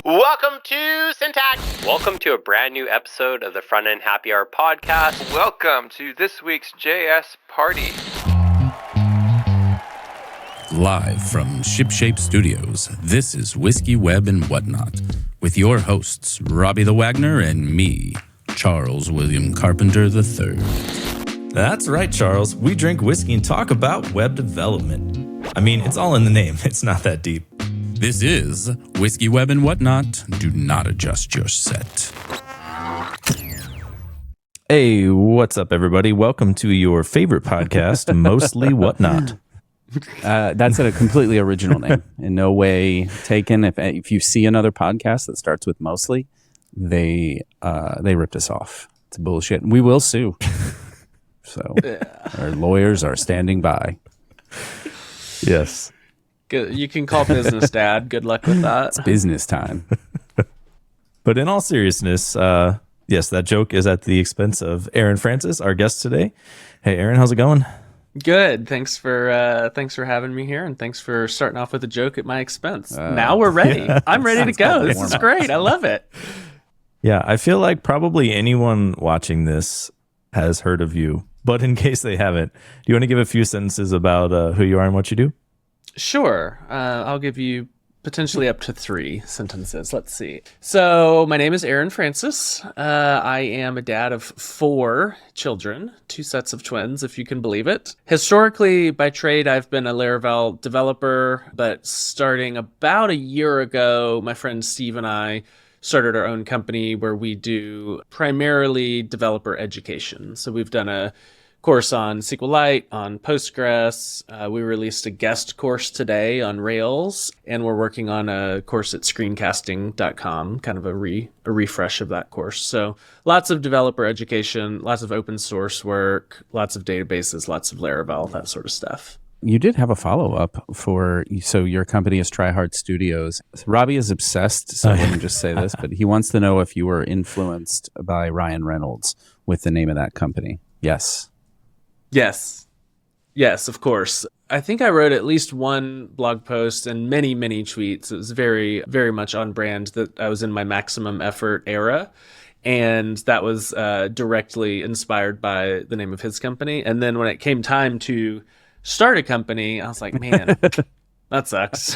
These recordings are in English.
Welcome to Syntax. Welcome to a brand new episode of the Front End Happy Hour podcast. Welcome to this week's JS Party. Live from Shipshape Studios, this is Whiskey, Web, and Whatnot, with your hosts, Robbie the Wagner and me, Charles William Carpenter III. That's right, Charles. We drink whiskey and talk about web development. I mean, it's all in the name. It's not that deep. This is Whiskey, Web, and Whatnot. Do not adjust your set. Hey, what's up, everybody? Welcome to your favorite podcast, Mostly Whatnot. That's a completely original name. In no way taken. If you see another podcast that starts with mostly, they ripped us off. It's bullshit. We will sue. So our lawyers are standing by. Yes. Good. You can call business, Dad. Good luck with that. It's business time. But in all seriousness, yes, that joke is at the expense of Aaron Francis, our guest today. Hey, Aaron, how's it going? Good. Thanks for having me here, and thanks for starting off with a joke at my expense. Now we're ready. Yeah. I'm ready to go. This is great. I love it. Yeah, I feel like probably anyone watching this has heard of you. But in case they haven't, do you want to give a few sentences about who you are and what you do? Sure. I'll give you potentially up to 3 sentences. Let's see. So my name is Aaron Francis. I am a dad of 4 children, 2 sets of twins, if you can believe it. Historically, by trade, I've been a Laravel developer, but starting about a year ago, my friend Steve and I started our own company where we do primarily developer education. So we've done a course on SQLite, on Postgres. We released a guest course today on Rails, and we're working on a course at screencasting.com, kind of a refresh of that course. So lots of developer education, lots of open source work, lots of databases, lots of Laravel, that sort of stuff. You did have a follow-up so your company is Tryhard Studios. Robbie is obsessed, so let me just say this, but he wants to know if you were influenced by Ryan Reynolds with the name of that company. Yes. Yes, of course. I think I wrote at least one blog post and many, many tweets. It was very, very much on brand that I was in my maximum effort era. And that was directly inspired by the name of his company. And then when it came time to start a company, I was like, man, that sucks.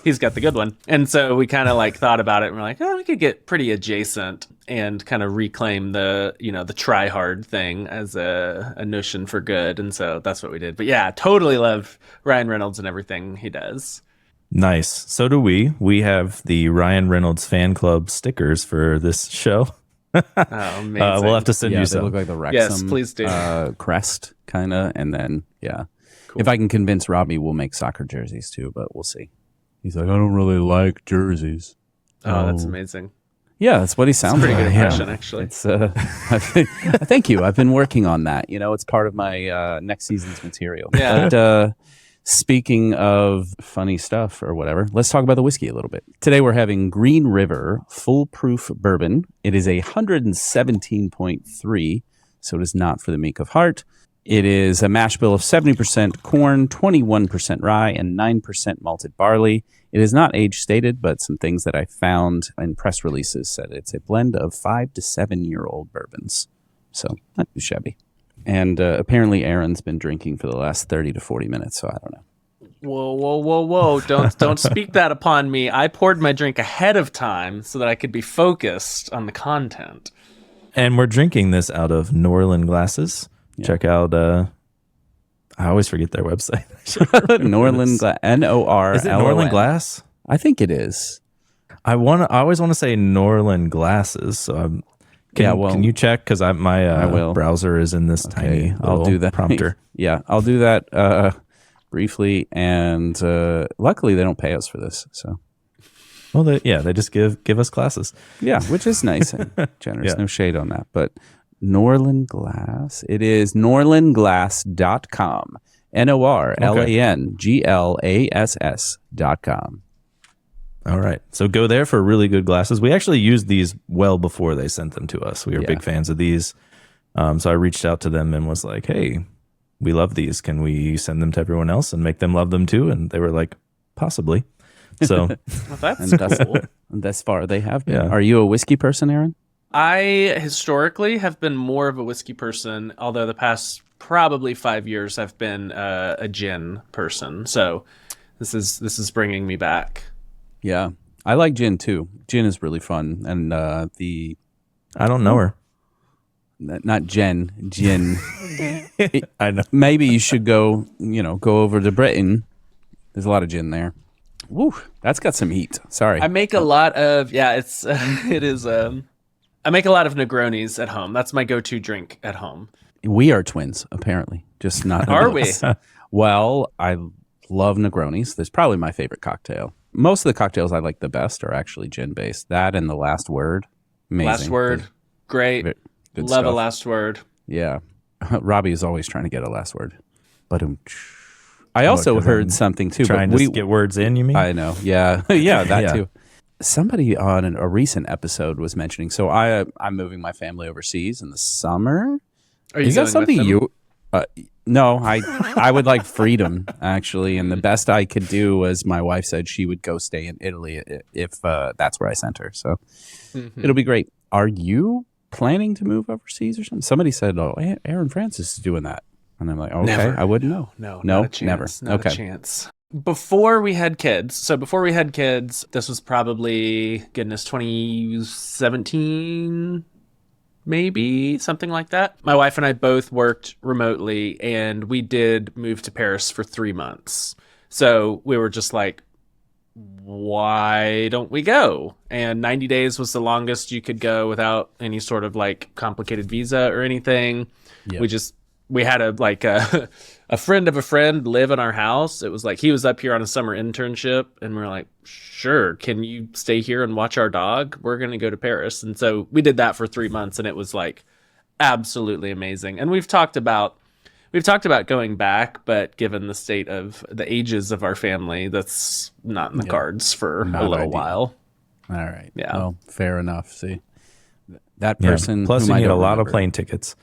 He's got the good one. And so we kind of thought about it and we're like, oh, we could get pretty adjacent and kind of reclaim the try hard thing as a notion for good. And so that's what we did. But yeah, totally love Ryan Reynolds and everything he does. Nice. So do we. We have the Ryan Reynolds fan club stickers for this show. Oh, amazing. We'll have to send you some. They look like the Wrexham yes, please do. Crest, kind of. And then, yeah. Cool. If I can convince Robbie, we'll make soccer jerseys too, but we'll see. He's like, I don't really like jerseys. Oh, that's amazing. Yeah, that's what he sounds like. Pretty good impression, actually. It's, thank you. I've been working on that. It's part of my next season's material. Yeah. But speaking of funny stuff or whatever, let's talk about the whiskey a little bit. Today we're having Green River Foolproof Bourbon. It is 117.3, so it is not for the meek of heart. It is a mash bill of 70% corn, 21% rye, and 9% malted barley. It is not age stated, but some things that I found in press releases said it's a blend of 5 to 7-year-old bourbons. So not too shabby. And apparently Aaron's been drinking for the last 30 to 40 minutes, so I don't know. Whoa. Don't speak that upon me. I poured my drink ahead of time so that I could be focused on the content. And we're drinking this out of Norland glasses. Yeah. Check out, I always forget their website. Norland Glass, Norlon. Is it Norland Glass? I think it is. I always want to say Norland Glasses. So can you check? Because my browser is in this tiny I'll do that prompter. Yeah, I'll do that briefly. And luckily, they don't pay us for this. So, well, they just give us classes. Yeah, which is nice and generous. Yeah. No shade on that, but. Norland Glass. It is norlandglass.com. NORLANGLASS.com. All right. So go there for really good glasses. We actually used these well before they sent them to us. We were big fans of these. So I reached out to them and was like, hey, we love these. Can we send them to everyone else and make them love them too? And they were like, possibly. So Well, that's And thus, cool. thus far, they have been. Yeah. Are you a whiskey person, Aaron? I historically have been more of a whiskey person, although the past probably 5 years I've been a gin person. So this is bringing me back. Yeah. I like gin too. Gin is really fun. And I don't know her. not Jen, gin. I know. Maybe you should go over to Britain. There's a lot of gin there. Woo, that's got some heat. Sorry. I make a lot of it's it is I make a lot of Negronis at home. That's my go-to drink at home. We are twins, apparently. Just not. Are we? Well, I love Negronis. That's probably my favorite cocktail. Most of the cocktails I like the best are actually gin-based. That and the Last Word. Amazing. Last Word, great. Good Love stuff. a Last Word. Yeah. Robbie is always trying to get a last word. But I also 'cause heard I'm something too. Trying but to get words in, you mean? I know. Yeah. Yeah, that Yeah. too. Somebody on a recent episode was mentioning, so I'm moving my family overseas in the summer. Are you Is that going with something them? you no, I would like freedom actually, and the best I could do was my wife said she would go stay in Italy if that's where I sent her. So it'll be great. Are you planning to move overseas or something? Somebody said, "Oh, Aaron Francis is doing that," and I'm like, "Okay, Never. I wouldn't know." No, No? not a chance. Never. Not Okay. a chance. Before we had kids, this was probably, goodness, 2017, maybe, something like that. My wife and I both worked remotely, and we did move to Paris for 3 months. So we were just like, why don't we go? And 90 days was the longest you could go without any sort of like complicated visa or anything. Yep. We had a friend of a friend live in our house. It was like he was up here on a summer internship, and we were like, sure, can you stay here and watch our dog? We're going to go to Paris. And so we did that for 3 months, and it was like absolutely amazing. And we've talked about going back, but given the state of the ages of our family, that's not in the cards for Not a little ideal. while. All right. Yeah. Well, fair enough. See, that Yeah. person. Plus, whom you I need a don't lot of remember. plane tickets.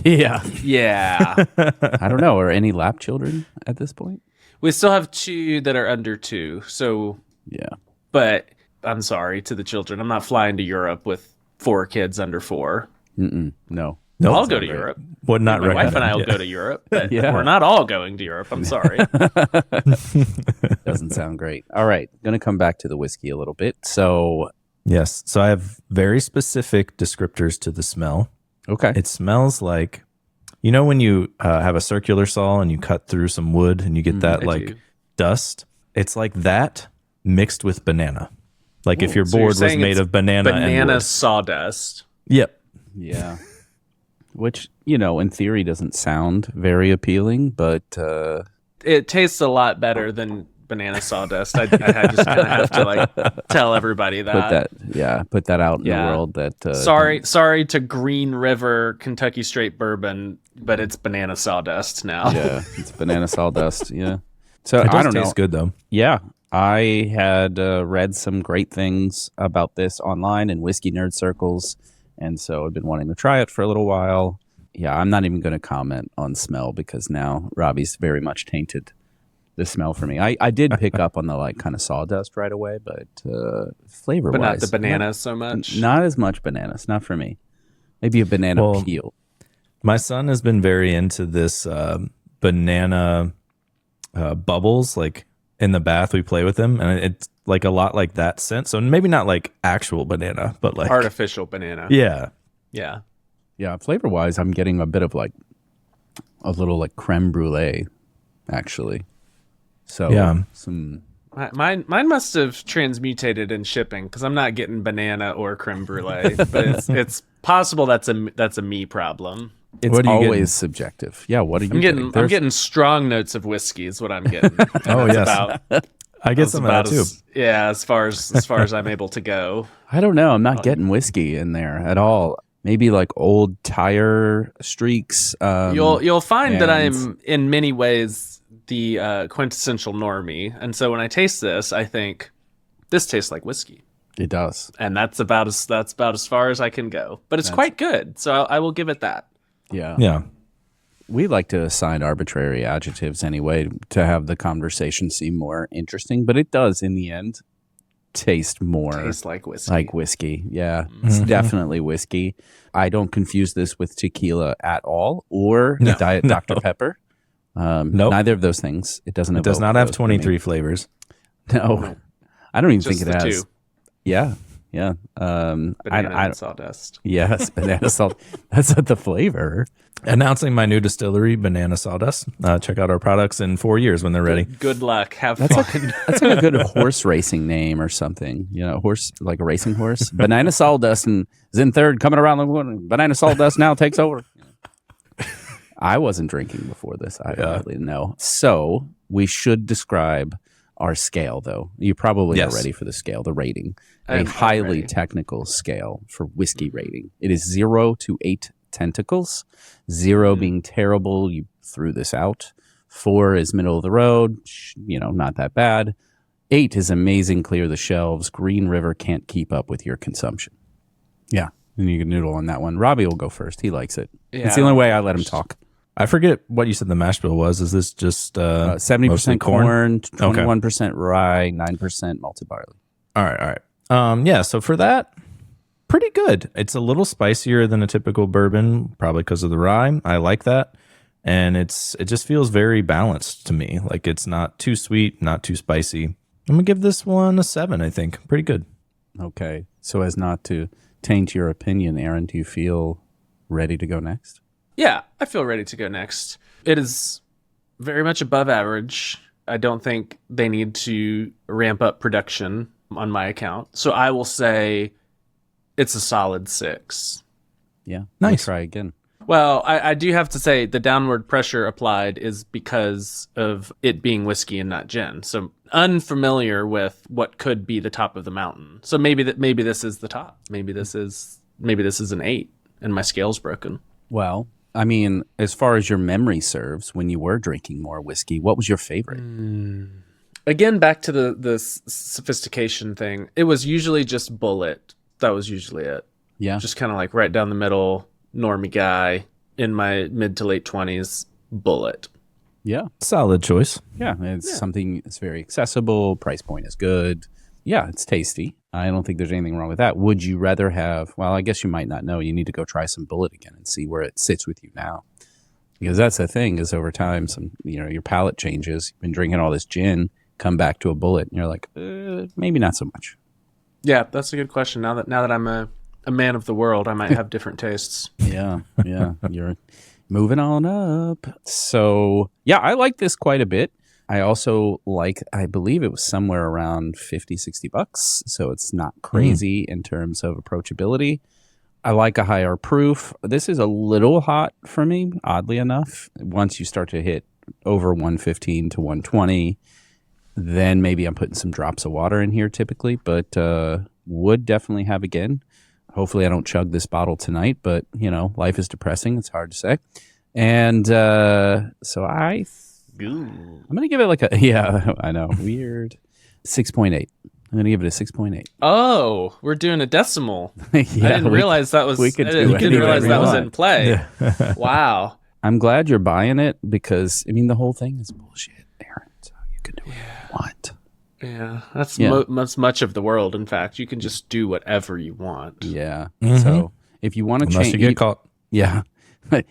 Yeah. Yeah. I don't know. Are any lap children at this point? We still have 2 that are under 2. So, Yeah. but I'm sorry to the children. I'm not flying to Europe with 4 kids under 4. No. No, I'll go to Europe. Would not My wife recommend. and I will Yeah. go to Europe, but Yeah. we're not all going to Europe. I'm sorry. Doesn't sound great. All right. Going to come back to the whiskey a little bit. So, Yes. So I have very specific descriptors to the smell. okay. It smells like, you know, when you have a circular saw and you cut through some wood and you get that I like do. dust. It's like that mixed with banana. Like if your So you're board was saying made it's of banana and Banana wood. sawdust. Yep. Yeah. Which, in theory doesn't sound very appealing, but It tastes a lot better than banana sawdust. I just kind of have to like tell everybody that. put that out in Yeah. the world that Sorry to Green River Kentucky Straight Bourbon, but it's banana sawdust now. Yeah, it's banana sawdust. Yeah. So It does I don't taste know. good though. Yeah, I had read some great things about this online in whiskey nerd circles, and so I've been wanting to try it for a little while. Yeah, I'm not even going to comment on smell because now Robbie's very much tainted the smell for me. I did pick up on the like kind of sawdust right away, but flavor But wise, not the bananas so much. Not as much bananas. Not for me. Maybe a banana Well, peel. My son has been very into this banana bubbles, like in the bath we play with him, and it's like a lot like that scent. So maybe not like actual banana, but like Artificial banana. Yeah. Yeah. Yeah, flavor wise, I'm getting a bit of like a little like creme brulee, actually. So Yeah. some Mine must have transmutated in shipping because I'm not getting banana or creme brulee, but it's possible that's a me problem. it's What are you always getting? subjective. Yeah, what are you I'm getting getting? There's- strong notes of whiskey is what I'm getting. Oh, That's yes. about, I get that's some of that about too. as far as I'm able to go. I don't know. I'm not getting whiskey in there at all. Maybe like old tire streaks. You'll find that and- I'm in many ways the quintessential normie, and so when I taste this, I think this tastes like whiskey, It does. and that's about as far as I can go. But it's quite good, so I will give it that. Yeah. Yeah. We like to assign arbitrary adjectives anyway to have the conversation seem more interesting, but it does in the end taste more Tastes like whiskey. like whiskey. Yeah, it's definitely whiskey. I don't confuse this with tequila at all or Diet Dr. Pepper. Nope. Neither of those things. It doesn't. It does not have 23 flavors. No, I don't even Just think it the has. two. Yeah. Banana and sawdust. Yes, banana salt. That's not the flavor. Announcing my new distillery, Banana Sawdust. Check out our products in 4 years when they're ready. Good luck. Have That's fun. That's like a good horse racing name or something. You know, horse like a racing horse. Banana Sawdust and is in third, coming around the corner. Banana Sawdust now takes over. I wasn't drinking before this. I don't really know. So we should describe our scale, though. You probably are ready for the scale, the rating. A highly technical scale for whiskey rating. It is 0 to 8 tentacles. 0 being terrible. You threw this out. 4 is middle of the road. Not that bad. 8 is amazing, clear the shelves. Green River can't keep up with your consumption. Yeah, and you can noodle on that one. Robbie will go first. He likes it. Yeah, it's the only way I let him talk. I forget what you said the mash bill was. Is this just 70% corn, 21% rye, 9% malted barley. All right. So for that, pretty good. It's a little spicier than a typical bourbon, probably because of the rye. I like that. And it just feels very balanced to me. Like it's not too sweet, not too spicy. I'm going to give this one a 7, I think. Pretty good. Okay. So as not to taint your opinion, Aaron, do you feel ready to go next? Yeah, I feel ready to go next. It is very much above average. I don't think they need to ramp up production on my account. So I will say it's a solid 6. Yeah. Nice. We'll try again. Well, I do have to say the downward pressure applied is because of it being whiskey and not gin. So unfamiliar with what could be the top of the mountain. So maybe this is the top. Maybe this is an 8 and my scale's broken. Well, I mean, as far as your memory serves, when you were drinking more whiskey, what was your favorite? Again, back to the sophistication thing. It was usually just Bullet. That was usually it. Yeah. Just kind of like right down the middle, normie guy in my mid to late 20s, Bullet. Yeah. Solid choice. Yeah. It's something that's very accessible. Price point is good. Yeah, it's tasty. I don't think there's anything wrong with that. Would you rather have, well, I guess you might not know. You need to go try some Bullet again and see where it sits with you now. Because that's the thing is over time, your palate changes. You've been drinking all this gin, come back to a Bullet, and you're like, maybe not so much. Yeah, that's a good question. Now that I'm a man of the world, I might have different tastes. Yeah. You're moving on up. So, yeah, I like this quite a bit. I also I believe it was somewhere around $50-$60. So it's not crazy in terms of approachability. I like a higher proof. This is a little hot for me, oddly enough. Once you start to hit over 115 to 120, then maybe I'm putting some drops of water in here typically, but would definitely have again. Hopefully I don't chug this bottle tonight, but, life is depressing. It's hard to say. And so I'm going to give it I know, weird, 6.8. I'm going to give it a 6.8. Oh, we're doing a decimal. Yeah, I didn't realize that was. we could I do didn't realize whatever that we was want. in play. Wow. I'm glad you're buying it because, the whole thing is bullshit, Aaron. So you can do whatever you want. Yeah, that's Yeah. much of the world. In fact, you can just do whatever you want. Yeah. Mhm. So if you want to Unless change, you get caught. yeah.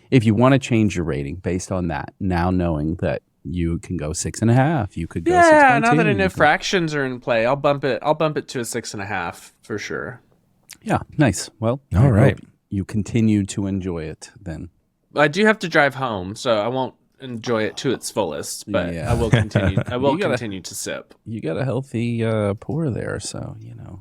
If you want to change your rating based on that, now knowing that you can go 6.5, you could go 6.2. Yeah, now that I know you can- fractions are in play, I'll bump it to a 6.5 for sure. Yeah, nice. Well, All I right. hope you continue to enjoy it then. I do have to drive home, so I won't enjoy it to its fullest, but Yeah. I will continue. I will You gotta- continue to sip. You got a healthy pour there, so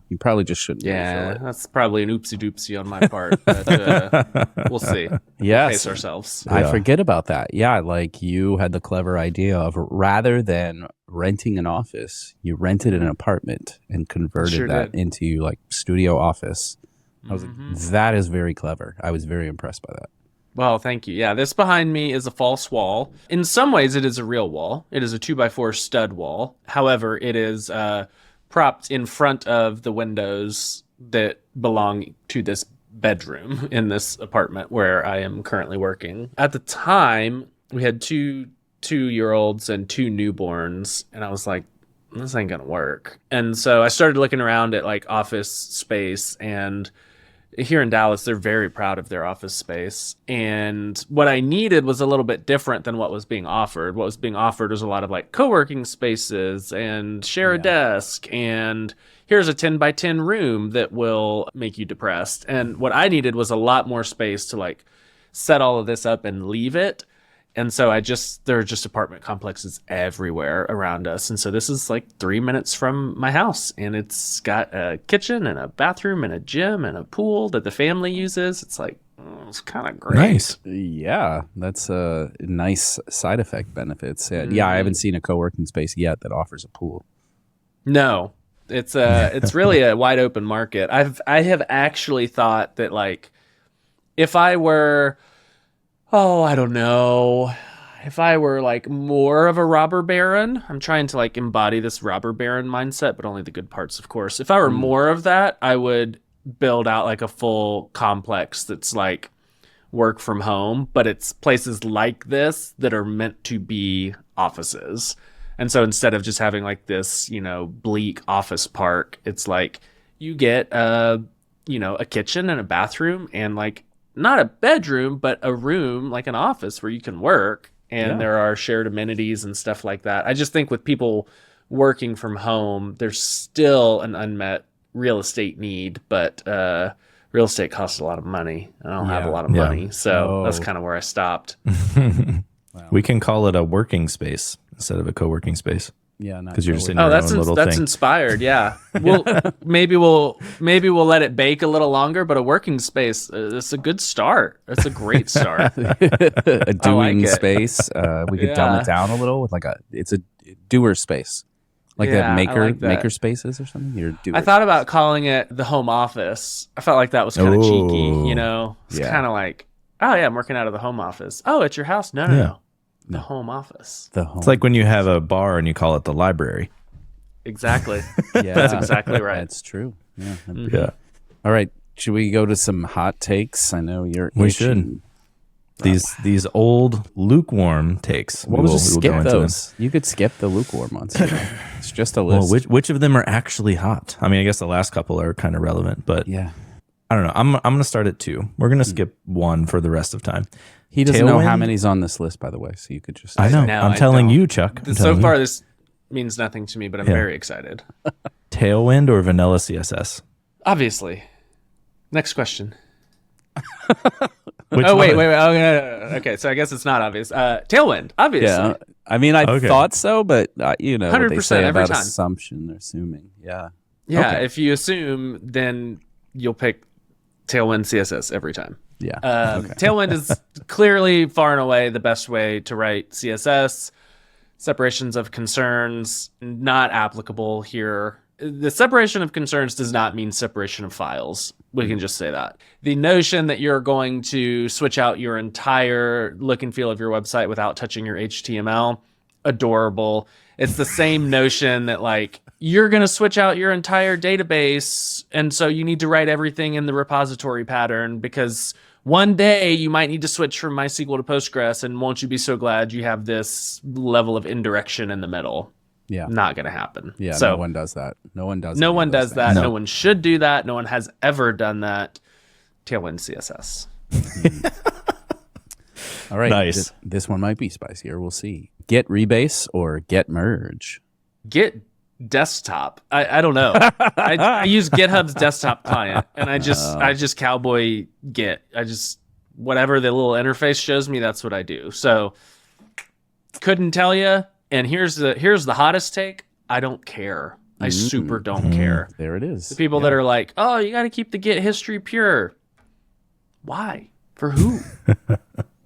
you probably just shouldn't. Yeah, refill it. that's probably an oopsie doopsie on my part, but we'll see. Yes. Pace ourselves. I Yeah. forget about that. Yeah, like you had the clever idea of rather than renting an office, you rented an apartment and converted Sure that did. into like studio office. I was Mhm. like, that is very clever. I was very impressed by that. Well, thank you. Yeah, this behind me is a false wall. In some ways, it is a real wall. It is a 2x4 stud wall. However, it is propped in front of the windows that belong to this bedroom in this apartment where I am currently working. At the time, we had two 2-year-olds and 2 newborns, and I was like, this ain't gonna work. And so I started looking around at like office space, and here in Dallas, they're very proud of their office space. And what I needed was a little bit different than what was being offered. What was being offered was a lot of like co-working spaces and share a desk, and here's a 10 by 10 room that will make you depressed. And what I needed was a lot more space to like set all of this up and leave it. And so there are just apartment complexes everywhere around us. And so this is like 3 minutes from my house, and it's got a kitchen and a bathroom and a gym and a pool that the family uses. It's like, it's kind of great. Nice. Yeah, that's a nice side effect benefits. Yeah, I haven't seen a co-working space yet that offers a pool. No, it's really a wide open market. I have actually thought that like if I were, I don't know, if I were like more of a robber baron, I'm trying to like embody this robber baron mindset, but only the good parts, of course. If I were more of that, I would build out like a full complex that's like work from home, but it's places like this that are meant to be offices. And so instead of just having like this, bleak office park, it's like you get a kitchen and a bathroom and like not a bedroom, but a room, like an office where you can work. And there are shared amenities and stuff like that. I just think with people working from home, there's still an unmet real estate need, but real estate costs a lot of money. I don't have a lot of money. So that's kind of where I stopped. We can call it a working space instead of a co-working space. Yeah, because you're just in your own little that's thing. Inspired. Yeah, maybe we'll let it bake a little longer, but a working space, it's a good start. It's a great start. A doing space. We could dumb it down a little with it's a doer space, like that maker spaces or something. You're doer. I thought about calling it the home office. I felt like that was kind of cheeky. It's kind of like, oh yeah, I'm working out of the home office. Oh, it's your house? No. The home office. It's like when you have a bar and you call it the library. Exactly. Yeah, that's exactly right. That's true. Yeah. Yeah. All right. Should we go to some hot takes? I know you're. We should. These old lukewarm takes. We'll just skip those. You could skip the lukewarm ones. It's just a list. Well, which of them are actually hot? I mean, I guess the last couple are kind of relevant, but yeah. I don't know. I'm going to start at 2. We're going to skip 1 for the rest of time. He doesn't know how many's on this list, by the way, so you could just... I know. I'm telling you, Chuck. So far, this means nothing to me, but I'm very excited. Tailwind or Vanilla CSS? Obviously. Next question. Wait. Oh, no. Okay, so I guess it's not obvious. Tailwind, obviously. Yeah. I mean, I thought so, but what they say every about time. assumption, assuming. Yeah. Yeah, Okay. if you assume, then you'll pick Tailwind CSS every time. Yeah. Tailwind is clearly far and away the best way to write CSS. Separations of concerns, not applicable here. The separation of concerns does not mean separation of files. We can just say that. The notion that you're going to switch out your entire look and feel of your website without touching your HTML, adorable. It's the same notion that like you're going to switch out your entire database, and so you need to write everything in the repository pattern because one day you might need to switch from MySQL to Postgres, and won't you be so glad you have this level of indirection in the middle? Yeah. Not going to happen. Yeah, so, no one does that. No one does that. No one should do that. No one has ever done that. Tailwind CSS. All right. Nice. This one might be spicier. We'll see. Git Rebase or Git Merge? Git desktop. I don't know. I use GitHub's desktop client, and I just cowboy Git. Whatever the little interface shows me, that's what I do. So couldn't tell you. And here's the hottest take. I don't care. I super don't care. There it is. The people that are like, oh, you got to keep the Git history pure. Why? For who?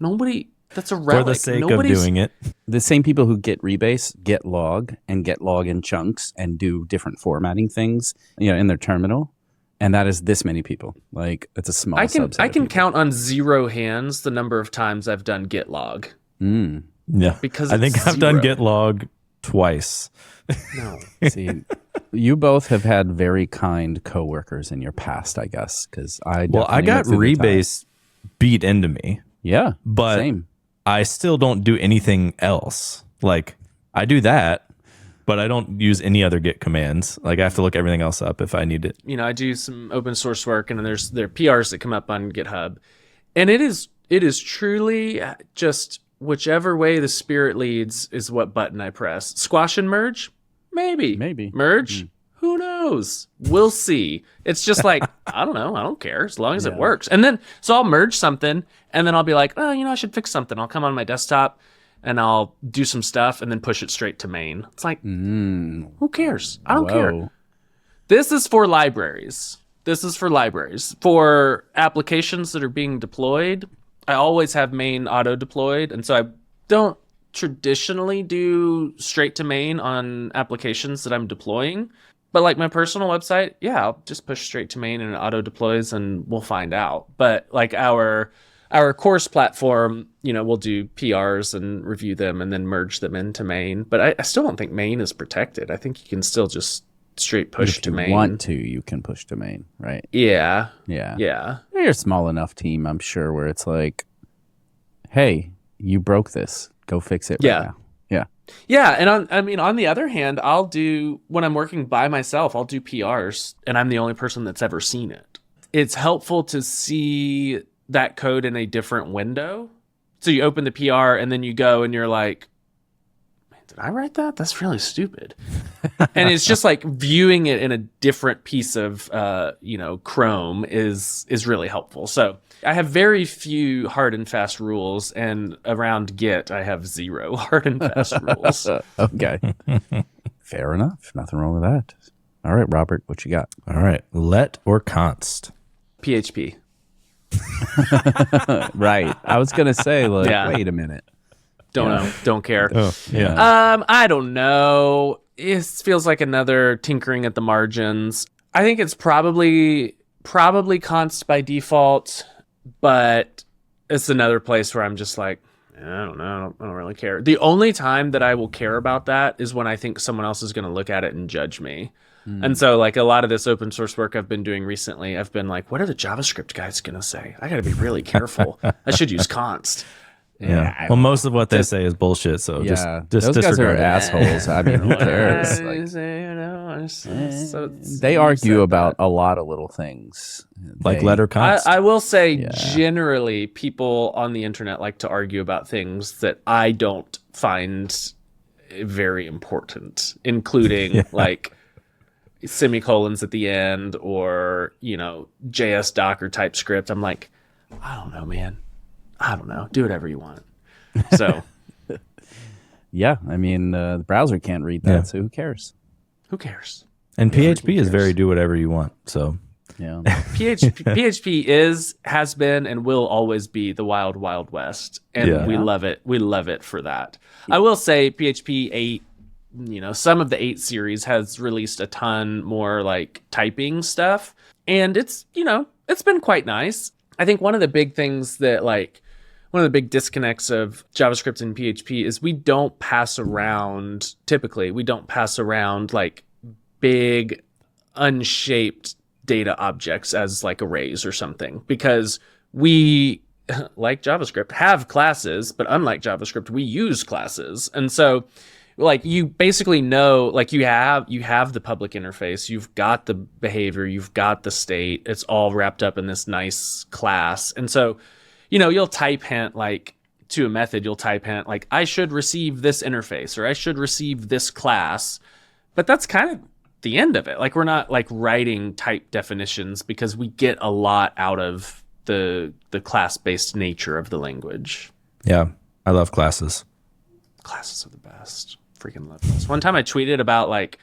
Nobody. That's a relic. For the sake of doing it. The same people who Git Rebase, Git Log, and Git Log in chunks and do different formatting things, in their terminal. And that is this many people. Like, it's a small subset. I can count on 0 hands the number of times I've done Git Log. Yeah. Because I think I've done Git Log twice. No. See, You both have had very kind coworkers in your past, I guess, because I got Rebase beat into me. Yeah, but same. I still don't do anything else. Like I do that, but I don't use any other Git commands. Like I have to look everything else up if I need it. You know, I do some open source work, and then there are PRs that come up on GitHub, and it is truly just whichever way the spirit leads is what button I press. Squash and merge, maybe merge. Who knows? We'll see. It's just like, I don't know. I don't care as long as it works. And then, so I'll merge something and then I'll be like, oh, I should fix something. I'll come on my desktop and I'll do some stuff and then push it straight to main. It's like, who cares? I don't care. This is for libraries. For applications that are being deployed, I always have main auto deployed. And so I don't traditionally do straight to main on applications that I'm deploying. But like my personal website, I'll just push straight to main and it auto deploys and we'll find out. But like our course platform, we'll do PRs and review them and then merge them into main. But I still don't think main is protected. I think you can still just straight push to main. If you want to, you can push to main, right? Yeah. You're a small enough team, I'm sure, where it's like, hey, you broke this. Go fix it right now. Yeah, and on the other hand, I'll do, when I'm working by myself, I'll do PRs, and I'm the only person that's ever seen it. It's helpful to see that code in a different window. So you open the PR, and then you go, and you're like, man, did I write that? That's really stupid. And it's just like viewing it in a different piece of, Chrome is really helpful. So I have very few hard and fast rules, and around Git, I have 0 hard and fast rules. Okay. Fair enough. Nothing wrong with that. All right, Robert, what you got? All right. Let or const? PHP. Right. I was going to say, wait a minute. Don't know. Don't care. Oh, yeah. I don't know. It feels like another tinkering at the margins. I think it's probably const by default, but it's another place where I'm just like, I don't know. I don't really care. The only time that I will care about that is when I think someone else is going to look at it and judge me. And so like a lot of this open source work I've been doing recently, I've been like, what are the JavaScript guys going to say? I got to be really careful. I should use const. Yeah. Well, most of what they say is bullshit. So just those guys are assholes. I mean, who cares? They argue about a lot of little things, like let or const. I will say, generally, people on the internet like to argue about things that I don't find very important, including like semicolons at the end or JS Docker TypeScript. I'm like, I don't know, man. I don't know. Do whatever you want. So, yeah, I mean, the browser can't read that, so who cares? Who cares? And PHP is very do whatever you want. So, yeah, PHP has been, and will always be the wild, wild west, and we love it. We love it for that. I will say, PHP 8. Some of the 8 series has released a ton more like typing stuff, and it's been quite nice. I think one of the big things that one of the big disconnects of JavaScript and PHP is we don't pass around like big unshaped data objects as like arrays or something, because we, like JavaScript, have classes, but unlike JavaScript, we use classes. And so like you basically know, like you have the public interface, you've got the behavior, you've got the state, it's all wrapped up in this nice class. And so, you'll type hint like to a method, you'll type hint like I should receive this interface or I should receive this class. But that's kind of the end of it. Like we're not like writing type definitions because we get a lot out of the class-based nature of the language. Yeah, I love classes. Classes are the best. Freaking love this. One time I tweeted about like,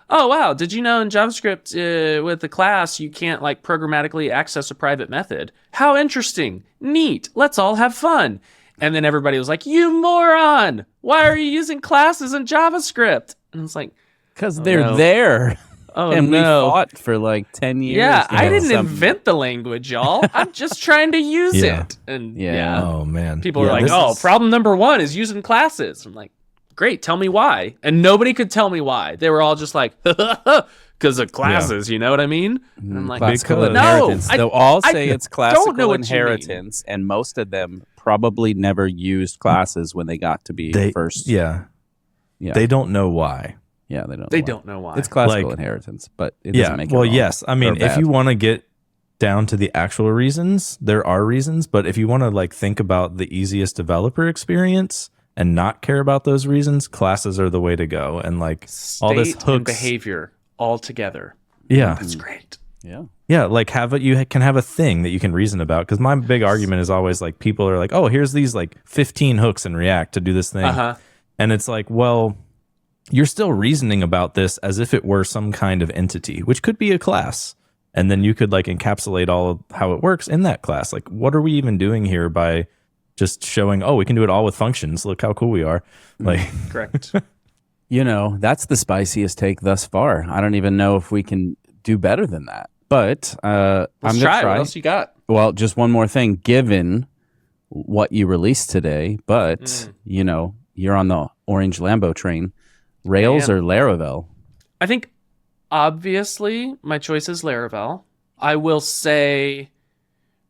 oh wow, did you know in JavaScript with the class you can't like programmatically access a private method? How interesting. Neat. Let's all have fun. And then everybody was like, you moron. Why are you using classes in JavaScript? And it's like, because they're there. Oh, and no. we fought for like 10 years. Yeah, I didn't invent the language, y'all. I'm just trying to use it. And oh man, people are like, problem number 1 is using classes. I'm like, great, tell me why. And nobody could tell me why. They were all just like, because of classes, you know what I mean? And I'm like, Classical because- inheritance. No, They'll all say it's don't know classical what you mean. inheritance, and most of them probably never used classes when they got to be first. Yeah. They don't know why. Yeah, they don't. they know why. don't know why. It's classical Like- inheritance, but it doesn't make it well, wrong yes. I mean, or if bad. you want to get down to the actual reasons, there are reasons. But if you want to like think about the easiest developer experience and not care about those reasons, classes are the way to go. And like all this State and hooks, behavior all together. yeah, That's great. Yeah. yeah, like you can have a thing that you can reason about. Because my big argument is always like people are like, oh, here's these like 15 hooks in React to do this thing, and it's like, well, you're still reasoning about this as if it were some kind of entity, which could be a class. And then you could like encapsulate all of how it works in that class. Like, what are we even doing here by just showing, oh, we can do it all with functions. Look how cool we are. Like, Correct. You know, that's the spiciest take thus far. I don't even know if we can do better than that. But I'm Let's going to try. try. What else you got? Well, just one more thing. Given what you released today, but, you know, you're on the orange Lambo train. Rails I or Laravel? I think obviously my choice is Laravel. I will say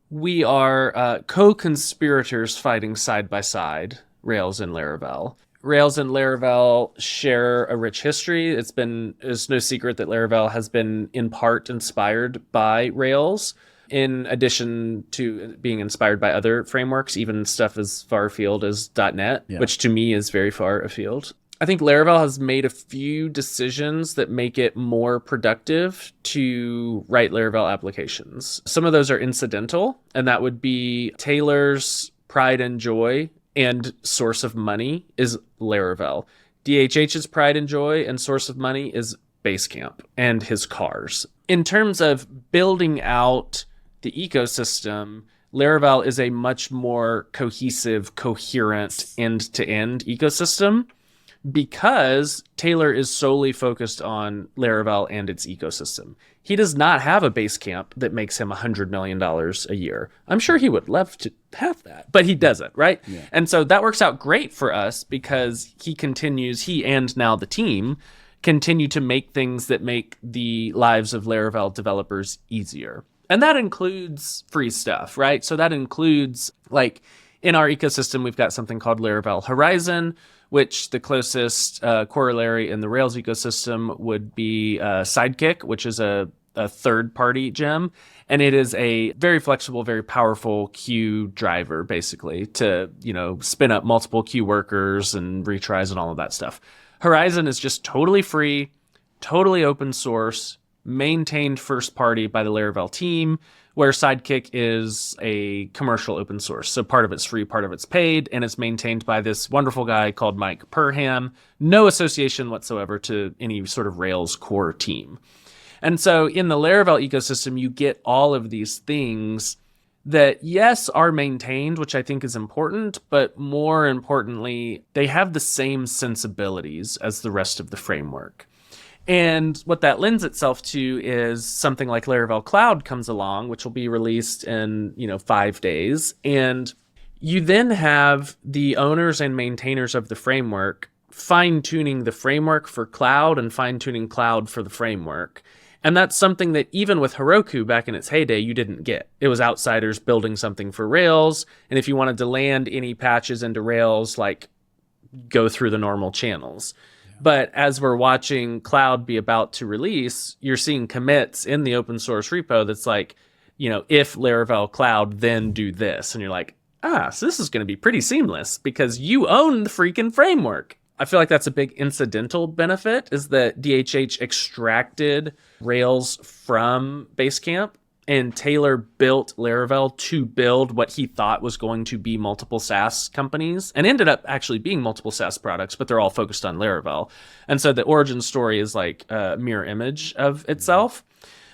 we are co-conspirators fighting side by side, Rails and Laravel. Rails and Laravel share a rich history. It's no secret that Laravel has been in part inspired by Rails, in addition to being inspired by other frameworks, even stuff as far afield as .NET, which to me is very far afield. I think Laravel has made a few decisions that make it more productive to write Laravel applications. Some of those are incidental, and that would be Taylor's pride and joy and source of money is Laravel. DHH's pride and joy and source of money is Basecamp and his cars. In terms of building out the ecosystem, Laravel is a much more cohesive, coherent, end-to-end ecosystem, because Taylor is solely focused on Laravel and its ecosystem. He does not have a Basecamp that makes him $100 million a year. I'm sure he would love to have that, but he doesn't, right? Yeah. And so that works out great for us because he and now the team continue to make things that make the lives of Laravel developers easier. And that includes free stuff, right? So that includes, like, in our ecosystem, we've got something called Laravel Horizon, which the closest corollary in the Rails ecosystem would be Sidekick, which is a third-party gem. And it is a very flexible, very powerful queue driver, basically, to, spin up multiple queue workers and retries and all of that stuff. Horizon is just totally free, totally open source, maintained first-party by the Laravel team, where Sidekick is a commercial open source. So part of it's free, part of it's paid, and it's maintained by this wonderful guy called Mike Perham. No association whatsoever to any sort of Rails core team. And so in the Laravel ecosystem, you get all of these things that, yes, are maintained, which I think is important, but more importantly, they have the same sensibilities as the rest of the framework. And what that lends itself to is something like Laravel Cloud comes along, which will be released in, 5 days. And you then have the owners and maintainers of the framework fine-tuning the framework for Cloud and fine-tuning Cloud for the framework. And that's something that even with Heroku back in its heyday, you didn't get. It was outsiders building something for Rails. And if you wanted to land any patches into Rails, go through the normal channels. But as we're watching Cloud be about to release, you're seeing commits in the open source repo that's like, if Laravel Cloud, then do this. And you're like, so this is going to be pretty seamless because you own the freaking framework. I feel like that's a big incidental benefit, is that DHH extracted Rails from Basecamp, and Taylor built Laravel to build what he thought was going to be multiple SaaS companies, and ended up actually being multiple SaaS products, but they're all focused on Laravel. And so the origin story is like a mirror image of itself.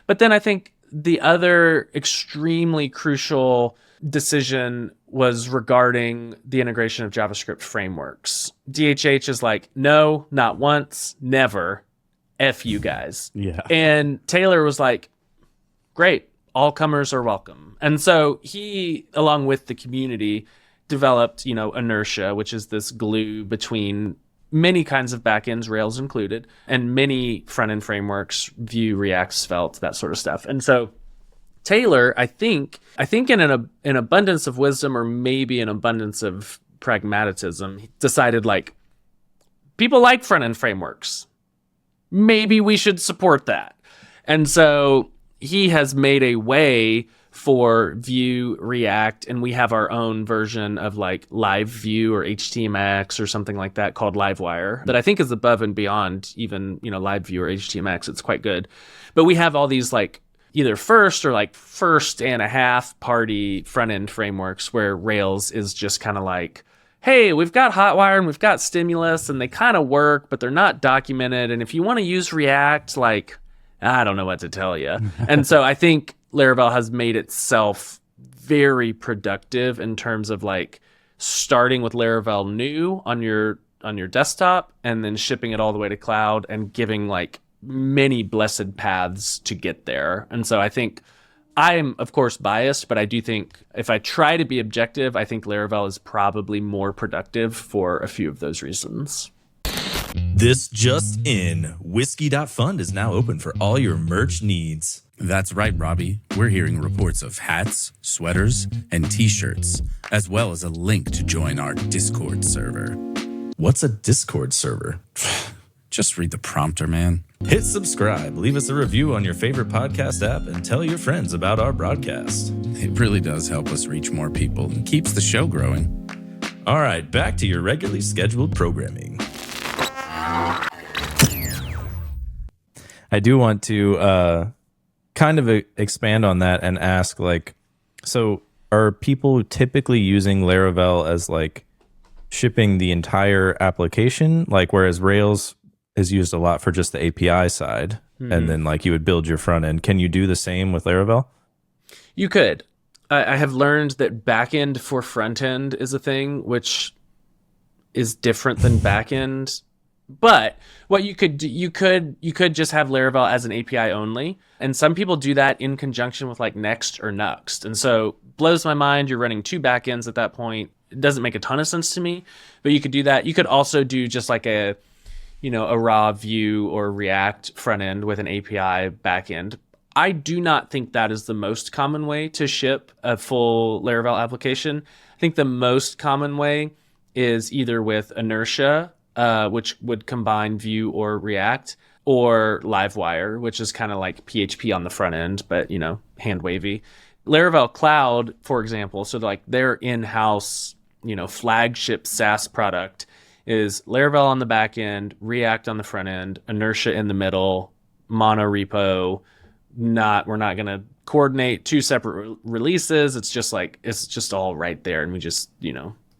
But then I think the other extremely crucial decision was regarding the integration of JavaScript frameworks. DHH is like, no, not once, never. F you guys. Yeah. And Taylor was like, great. All comers are welcome. And so he, along with the community, developed, Inertia, which is this glue between many kinds of backends, Rails included, and many front-end frameworks, Vue, React, Svelte, that sort of stuff. And so Taylor, I think in an abundance of wisdom, or maybe an abundance of pragmatism, he decided like, people like front-end frameworks. Maybe we should support that. And so he has made a way for Vue, React, and we have our own version of like Live Vue or HTMX or something like that called Livewire that I think is above and beyond even, Live Vue or HTMX. It's quite good. But we have all these like either first or like first and a half party front-end frameworks where Rails is just kind of like, hey, we've got Hotwire and we've got Stimulus and they kind of work, but they're not documented. And if you want to use React, like, I don't know what to tell you. And so I think Laravel has made itself very productive in terms of like starting with Laravel new on your desktop and then shipping it all the way to cloud and giving like many blessed paths to get there. And so I think I'm of course biased, but I do think if I try to be objective, I think Laravel is probably more productive for a few of those reasons. This just in, Whiskey.fund is now open for all your merch needs. That's right, Robbie. We're hearing reports of hats, sweaters, and t-shirts, as well as a link to join our Discord server. What's a Discord server? Just read the prompter, man. Hit subscribe, leave us a review on your favorite podcast app, and tell your friends about our broadcast. It really does help us reach more people and keeps the show growing. All right, back to your regularly scheduled programming. I do want to kind of expand on that and ask, like, so are people typically using Laravel as like shipping the entire application, like whereas Rails is used a lot for just the API side, and then like you would build your front end? Can you do the same with Laravel? You could. I have learned that backend for front end is a thing, which is different than backend. But what you could do, you could just have Laravel as an API only, and some people do that in conjunction with like Next or Nuxt, and so blows my mind. You're running two backends at that point. It doesn't make a ton of sense to me, but you could do that. You could also do just like a raw Vue or React front end with an API backend. I do not think that is the most common way to ship a full Laravel application. I think the most common way is either with Inertia, which would combine Vue or React, or Livewire, which is kind of like PHP on the front end, but, hand wavy. Laravel Cloud, for example, so like their in-house, flagship SaaS product is Laravel on the back end, React on the front end, Inertia in the middle, monorepo. We're not going to coordinate two separate releases. It's just all right there, and we just,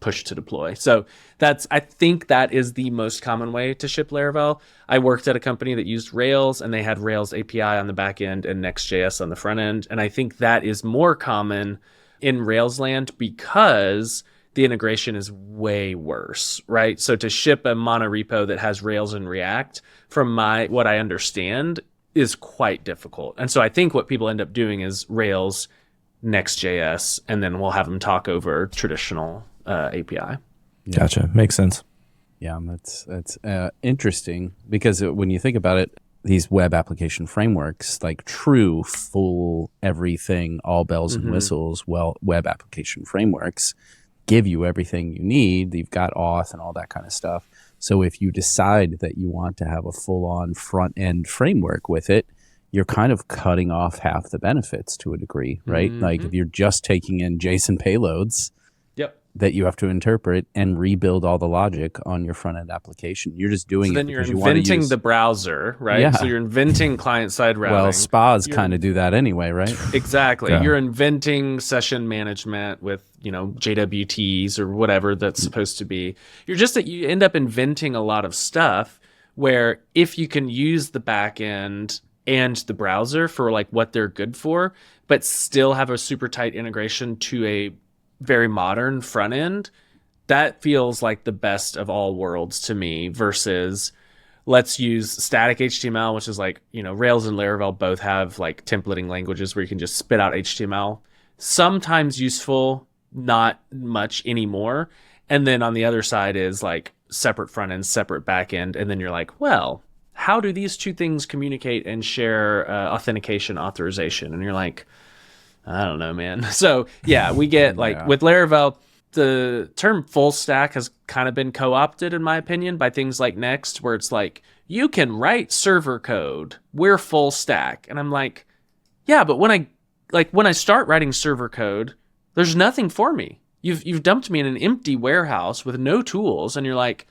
push to deploy. So I think that is the most common way to ship Laravel. I worked at a company that used Rails, and they had Rails API on the back end and Next.js on the front end. And I think that is more common in Rails land because the integration is way worse, right? So to ship a monorepo that has Rails and React, from what I understand, is quite difficult. And so I think what people end up doing is Rails, Next.js, and then we'll have them talk over traditional API. Gotcha. Makes sense. Yeah, that's interesting because when you think about it, these web application frameworks, like true, full, everything, all bells and whistles, web application frameworks give you everything you need. You've got auth and all that kind of stuff. So if you decide that you want to have a full-on front-end framework with it, you're kind of cutting off half the benefits to a degree, right? Like if you're just taking in JSON payloads, that you have to interpret and rebuild all the logic on your front end application. You're just doing then you're inventing the browser, right? Yeah. So you're inventing client-side routing. Well, spas kind of do that anyway, right? Exactly. Yeah. You're inventing session management with, JWTs or whatever that's supposed to be. You end up inventing a lot of stuff where if you can use the back end and the browser for like what they're good for, but still have a super tight integration to a very modern front end, that feels like the best of all worlds to me versus let's use static HTML, which is like, Rails and Laravel both have like templating languages where you can just spit out HTML. Sometimes useful, not much anymore. And then on the other side is like separate front end, separate back end, and then you're like, well, how do these two things communicate and share authentication authorization? And you're like, I don't know, man. So yeah, we get like with Laravel, the term full stack has kind of been co-opted, in my opinion, by things like Next, where it's like, you can write server code, we're full stack. And I'm like, yeah, but when I start writing server code, there's nothing for me. You've dumped me in an empty warehouse with no tools, and you're like,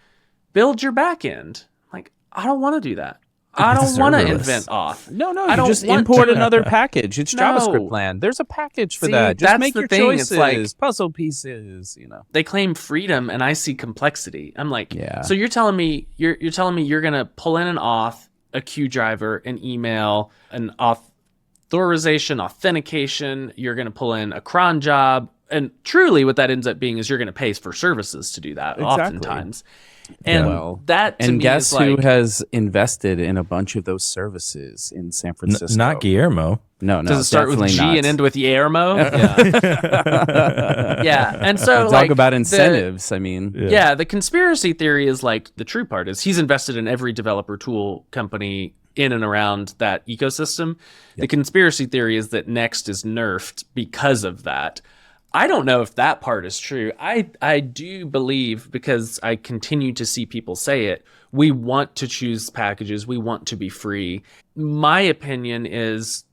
build your back end. I'm like, I don't want to do that. I don't want to invent auth. No, I you don't just want import to. another package. It's No. JavaScript land. There's a package for See, that. Just that's make the your thing. choices, It's like- puzzle pieces, you know. They claim freedom, and I see complexity. I'm like, Yeah. so you're telling me you're gonna pull in an auth, a queue driver, an email, an authorization, authentication. You're gonna pull in a cron job, and truly, what that ends up being is you're gonna pay for services to do that. Exactly. Oftentimes, and Well, that to And me guess is who like, has invested in a bunch of those services in San Francisco? Not Guillermo. No, does it start with definitely G not. and end with Guillermo? Yeah. Yeah, and so Talk like about the- incentives. I mean, Yeah, the conspiracy theory is like the true part is he's invested in every developer tool company in and around that ecosystem. The conspiracy theory is that Next is nerfed because of that. I don't know if that part is true. I do believe, because I continue to see people say it, we want to choose packages. We want to be free. My opinion is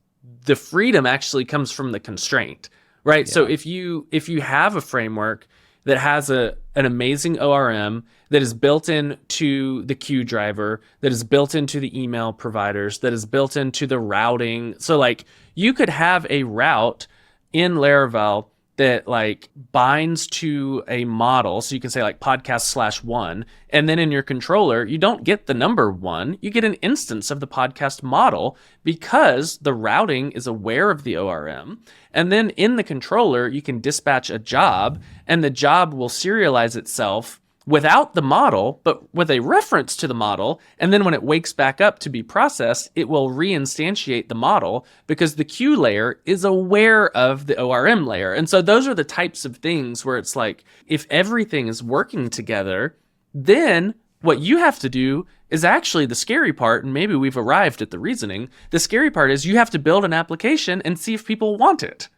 the freedom actually comes from the constraint, right? So if you have a framework that has an amazing ORM that is built into the queue driver, that is built into the email providers, that is built into the routing. So like you could have a route in Laravel that like binds to a model. So you can say like podcast/1, and then in your controller, you don't get the number 1, you get an instance of the podcast model because the routing is aware of the ORM. And then in the controller, you can dispatch a job, and the job will serialize itself without the model, but with a reference to the model. And then when it wakes back up to be processed, it will reinstantiate the model because the queue layer is aware of the ORM layer. And so those are the types of things where it's like, if everything is working together, then what you have to do is actually the scary part, and maybe we've arrived at the reasoning. The scary part is you have to build an application and see if people want it.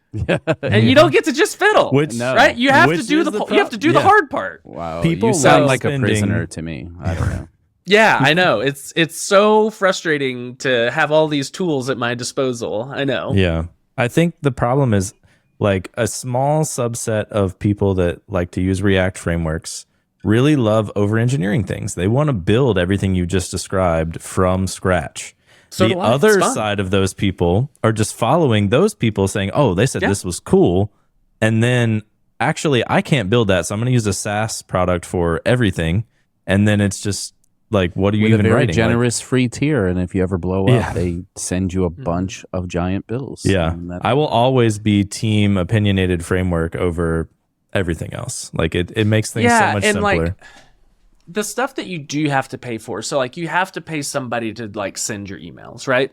And you don't get to just fiddle, right? You have to do the hard part. wow, People you sound love like a spending- prisoner to me. I don't know. Yeah, I know. It's so frustrating to have all these tools at my disposal. I know. Yeah. I think the problem is like a small subset of people that like to use React frameworks really love over-engineering things. They want to build everything you just described from scratch. So The do I. It's other fun. side of those people are just following those people saying, oh, they said this was cool. And then actually, I can't build that. So I'm going to use a SaaS product for everything. And then it's just like, what are you With even a very writing? generous free tier, and if you ever blow Yeah. up, they send you a bunch of giant bills. Yeah. And that- I will always be team opinionated framework over everything else. Like it makes things so much and simpler. like the stuff that you do have to pay for. So like you have to pay somebody to like send your emails, right?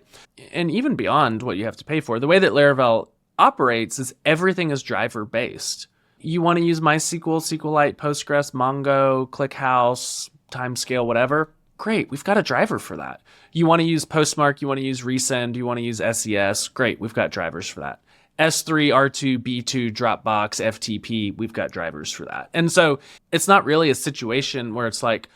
And even beyond what you have to pay for, the way that Laravel operates is everything is driver based. You want to use MySQL, SQLite, Postgres, Mongo, ClickHouse, Timescale, whatever. Great, we've got a driver for that. You want to use Postmark, you want to use Resend, you want to use SES. Great, we've got drivers for that. S3, R2, B2, Dropbox, FTP, we've got drivers for that. And so it's not really a situation where it's like,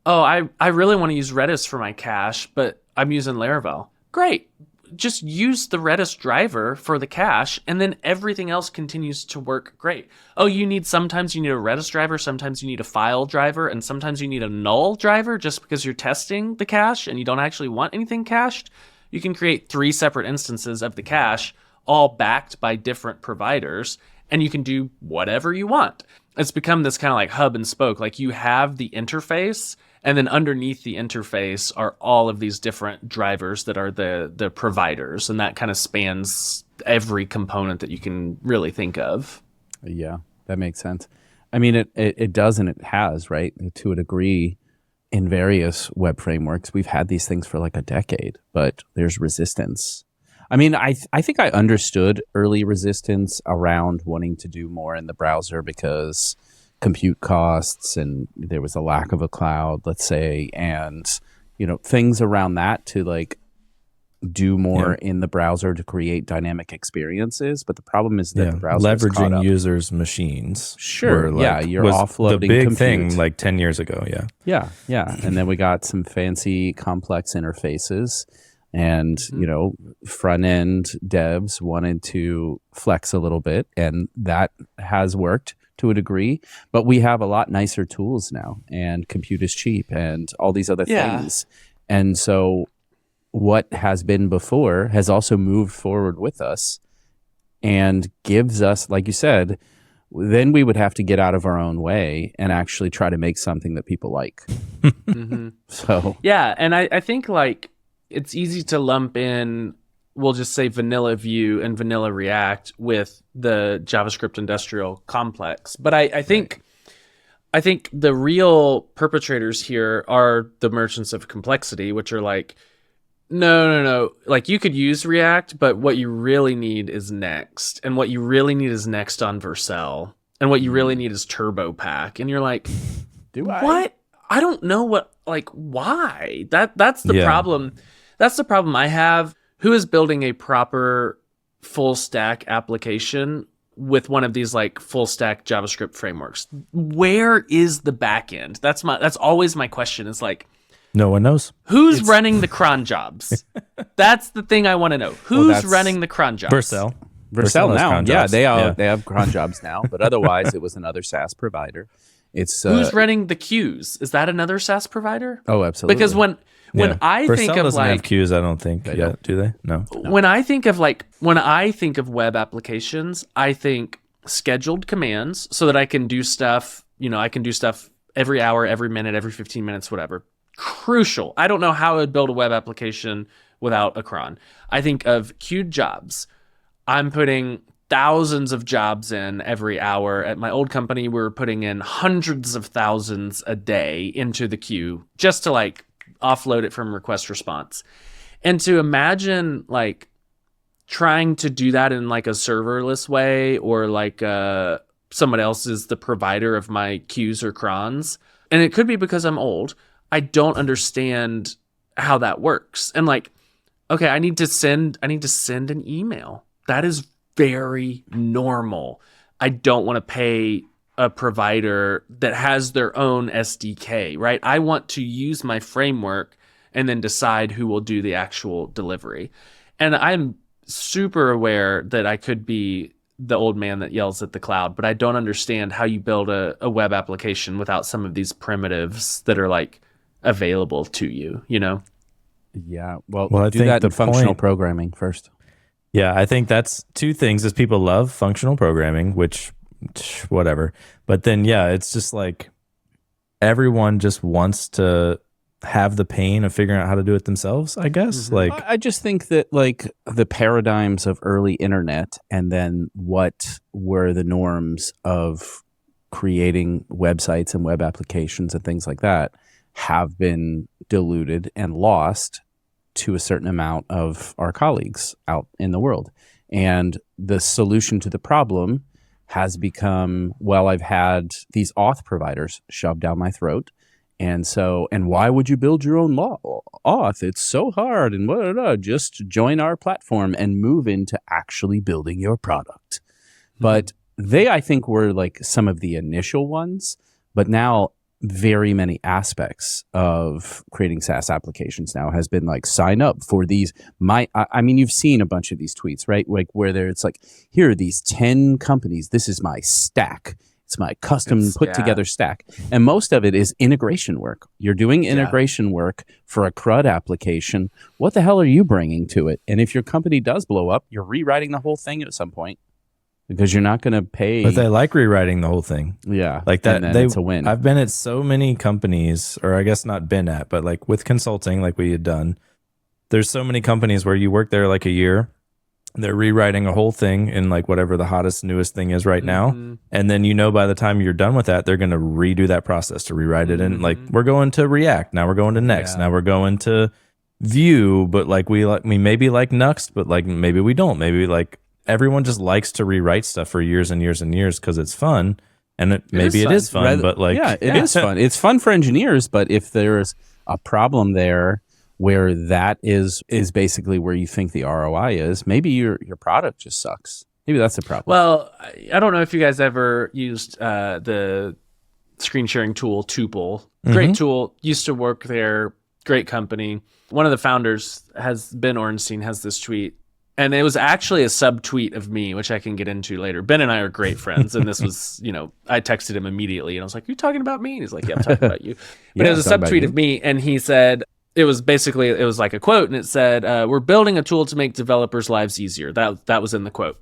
oh, I really want to use Redis for my cache, but I'm using Laravel. Great. Just use the Redis driver for the cache, and then everything else continues to work great. Oh, sometimes you need a Redis driver, sometimes you need a file driver, and sometimes you need a null driver just because you're testing the cache and you don't actually want anything cached. You can create 3 separate instances of the cache, all backed by different providers, and you can do whatever you want. It's become this kind of like hub and spoke. Like you have the interface, and then underneath the interface are all of these different drivers that are the providers, and that kind of spans every component that you can really think of. Yeah, that makes sense. I mean, it does, and it has, right? To a degree, in various web frameworks, we've had these things for like a decade, but there's resistance. I mean, I think I understood early resistance around wanting to do more in the browser because compute costs, and there was a lack of a cloud, let's say, and things around that to like do more in the browser to create dynamic experiences. But the problem is that the browser leveraging users' machines. Sure, you're was offloading the big compute. thing like 10 years ago. Yeah. And then we got some fancy complex interfaces, and front end devs wanted to flex a little bit, and that has worked to a degree. But we have a lot nicer tools now, and compute is cheap, and all these other things. And so what has been before has also moved forward with us and gives us, like you said, then we would have to get out of our own way and actually try to make something that people like. So yeah, and I think like it's easy to lump in, we'll just say vanilla Vue and vanilla React with the JavaScript industrial complex. But I think the real perpetrators here are the merchants of complexity, which are like, no. Like, you could use React, but what you really need is Next. And what you really need is Next on Vercel. And what you really need is TurboPack. And you're like, what? I don't know why? That's the problem. That's the problem I have. Who is building a proper full stack application with one of these like full stack JavaScript frameworks? Where is the backend? That's always my question. Is like, no one knows. Who's running the cron jobs? That's the thing I want to know. Who's running the cron jobs? Vercel now. Yeah, they have cron jobs now, but otherwise it was another SaaS provider. It's who's running the queues? Is that another SaaS provider? Oh, absolutely. Because when I Vercel think of doesn't like have queues, I don't think yet, do they? No. When I think of web applications, I think scheduled commands so that I can do stuff. I can do stuff every hour, every minute, every 15 minutes, whatever. Crucial. I don't know how I would build a web application without a cron. I think of queued jobs. I'm putting thousands of jobs in every hour. At my old company, we were putting in hundreds of thousands a day into the queue just to like offload it from request response. And to imagine like trying to do that in like a serverless way, or like someone else is the provider of my queues or crons. And it could be because I'm old. I don't understand how that works. And like, okay, I need to send an email. That is very normal. I don't want to pay a provider that has their own SDK, right? I want to use my framework and then decide who will do the actual delivery. And I'm super aware that I could be the old man that yells at the cloud, but I don't understand how you build a web application without some of these primitives that are like available to you, Yeah. Well, I do think that the in functional point- programming first. Yeah, I think that's two things: is people love functional programming, which whatever. But then, it's just like everyone just wants to have the pain of figuring out how to do it themselves, I guess. I just think that like the paradigms of early internet and then what were the norms of creating websites and web applications and things like that have been diluted and lost to a certain amount of our colleagues out in the world. And the solution to the problem has become, well, I've had these auth providers shoved down my throat. And why would you build your own auth? It's so hard. And blah, blah, blah. Just join our platform and move into actually building your product. But they, I think, were like some of the initial ones. But now very many aspects of creating SaaS applications now has been like, sign up for these. I mean, you've seen a bunch of these tweets, right? Like where it's like, here are these 10 companies. This is my stack. It's my custom put together stack. And most of it is integration work. You're doing integration work for a CRUD application. What the hell are you bringing to it? And if your company does blow up, you're rewriting the whole thing at some point. Because you're not going to pay. But they like rewriting the whole thing. Yeah. Like that. And then it's a win. I've been at so many companies, or I guess not been at, but like with consulting, like we had done, there's so many companies where you work there like a year, they're rewriting a whole thing in like whatever the hottest, newest thing is right now. And then, by the time you're done with that, they're going to redo that process to rewrite it. And like, we're going to React. Now we're going to Next. Now we're going to Vue, but like we maybe like Nuxt, but like maybe we don't. Maybe like, everyone just likes to rewrite stuff for years and years and years because it's fun. And maybe it is fun, but like, yeah, it is fun. It's fun for engineers, but if there's a problem there where that is basically where you think the ROI is, maybe your product just sucks. Maybe that's the problem. Well, I don't know if you guys ever used the screen sharing tool Tuple. Great tool. Used to work there. Great company. One of the founders Ben Orenstein has this tweet. And it was actually a subtweet of me, which I can get into later. Ben and I are great friends. And this was, I texted him immediately. And I was like, "Are you talking about me?" And he's like, "Yeah, I'm talking about you." But it was a subtweet of me. And he said, it was like a quote. And it said, "We're building a tool to make developers' lives easier." That was in the quote.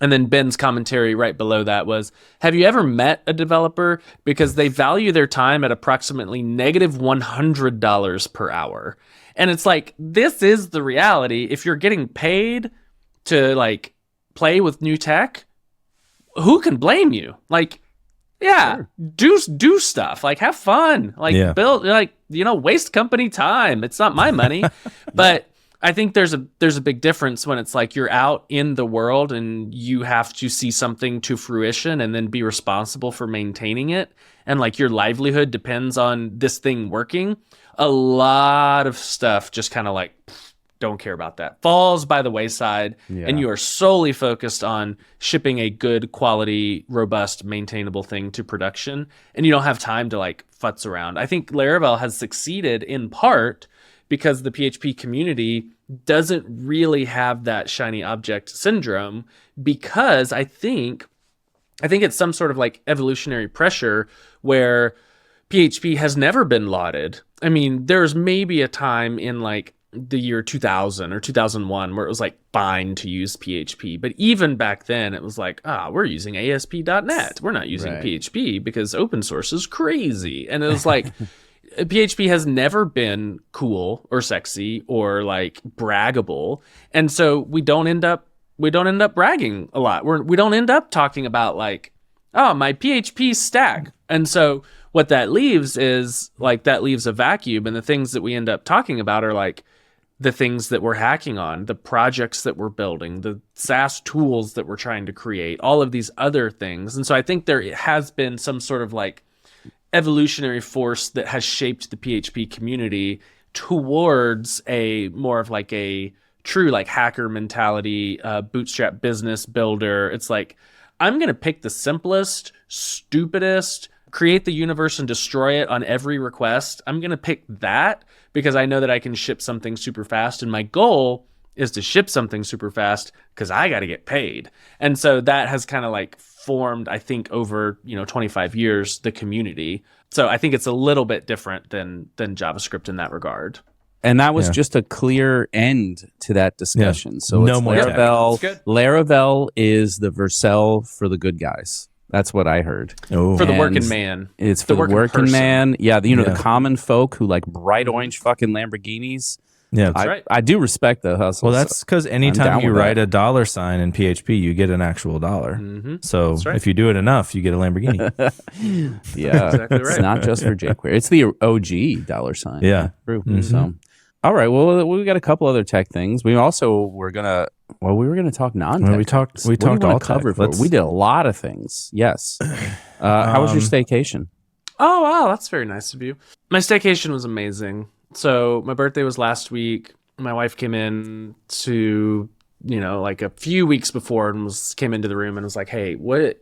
And then Ben's commentary right below that was, "Have you ever met a developer? Because they value their time at approximately negative $100 per hour." And it's like, this is the reality. If you're getting paid to like play with new tech, who can blame you? Like, yeah, sure. do stuff, like have fun, like build, like, waste company time. It's not my money. But I think there's a big difference when it's like you're out in the world and you have to see something to fruition and then be responsible for maintaining it. And like your livelihood depends on this thing working. A lot of stuff just kind of like, don't care about that. Falls by the wayside, and you are solely focused on shipping a good quality, robust, maintainable thing to production. And you don't have time to like futz around. I think Laravel has succeeded in part because the PHP community doesn't really have that shiny object syndrome, because I think it's some sort of like evolutionary pressure where PHP has never been lauded. I mean, there's maybe a time in like the year 2000 or 2001 where it was like fine to use PHP. But even back then it was like, we're using ASP.NET. We're not using PHP because open source is crazy. And it was like, PHP has never been cool or sexy or like braggable. And so we don't end up bragging a lot. We don't end up talking about like, oh, my PHP stack. And so what that leaves is like, that leaves a vacuum. And the things that we end up talking about are like the things that we're hacking on, the projects that we're building, the SaaS tools that we're trying to create, all of these other things. And so I think there has been some sort of like evolutionary force that has shaped the PHP community towards a more of like a true like hacker mentality, bootstrap business builder. It's like, I'm going to pick the simplest, stupidest, create the universe and destroy it on every request. I'm going to pick that because I know that I can ship something super fast. And my goal is to ship something super fast because I got to get paid. And so that has kind of like formed, I think, over 25 years, the community. So I think it's a little bit different than JavaScript in that regard. And that was just a clear end to that discussion. Yeah. So no it's more Laravel. Laravel is the Vercel for the good guys. That's what I heard. For the working man. It's for the working man. Yeah, the common folk who like bright orange fucking Lamborghinis. Yeah, that's right. I do respect the hustle. Well, that's because anytime you write a $sign in PHP, you get an actual dollar. Mm-hmm. So if you do it enough, you get a Lamborghini. Yeah, exactly right. It's not just for jQuery. It's the OG $sign. Yeah. True. Mm-hmm. So, all right. Well, we got a couple other tech things. We also were gonna talk non-tech. Well, we talked all cover. We did a lot of things. Yes. How was your staycation? Oh wow, that's very nice of you. My staycation was amazing. So my birthday was last week. My wife came in to, like a few weeks before and came into the room and was like, "Hey, what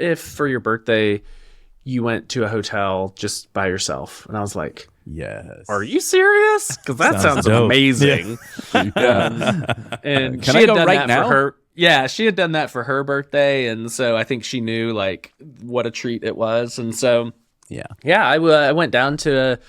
if for your birthday you went to a hotel just by yourself?" And I was like, "Yes. Are you serious? Because that sounds amazing." Yeah. And Can she I had go done right that now? for her. Yeah, she had done that for her birthday, and so I think she knew like what a treat it was. And so I went down to a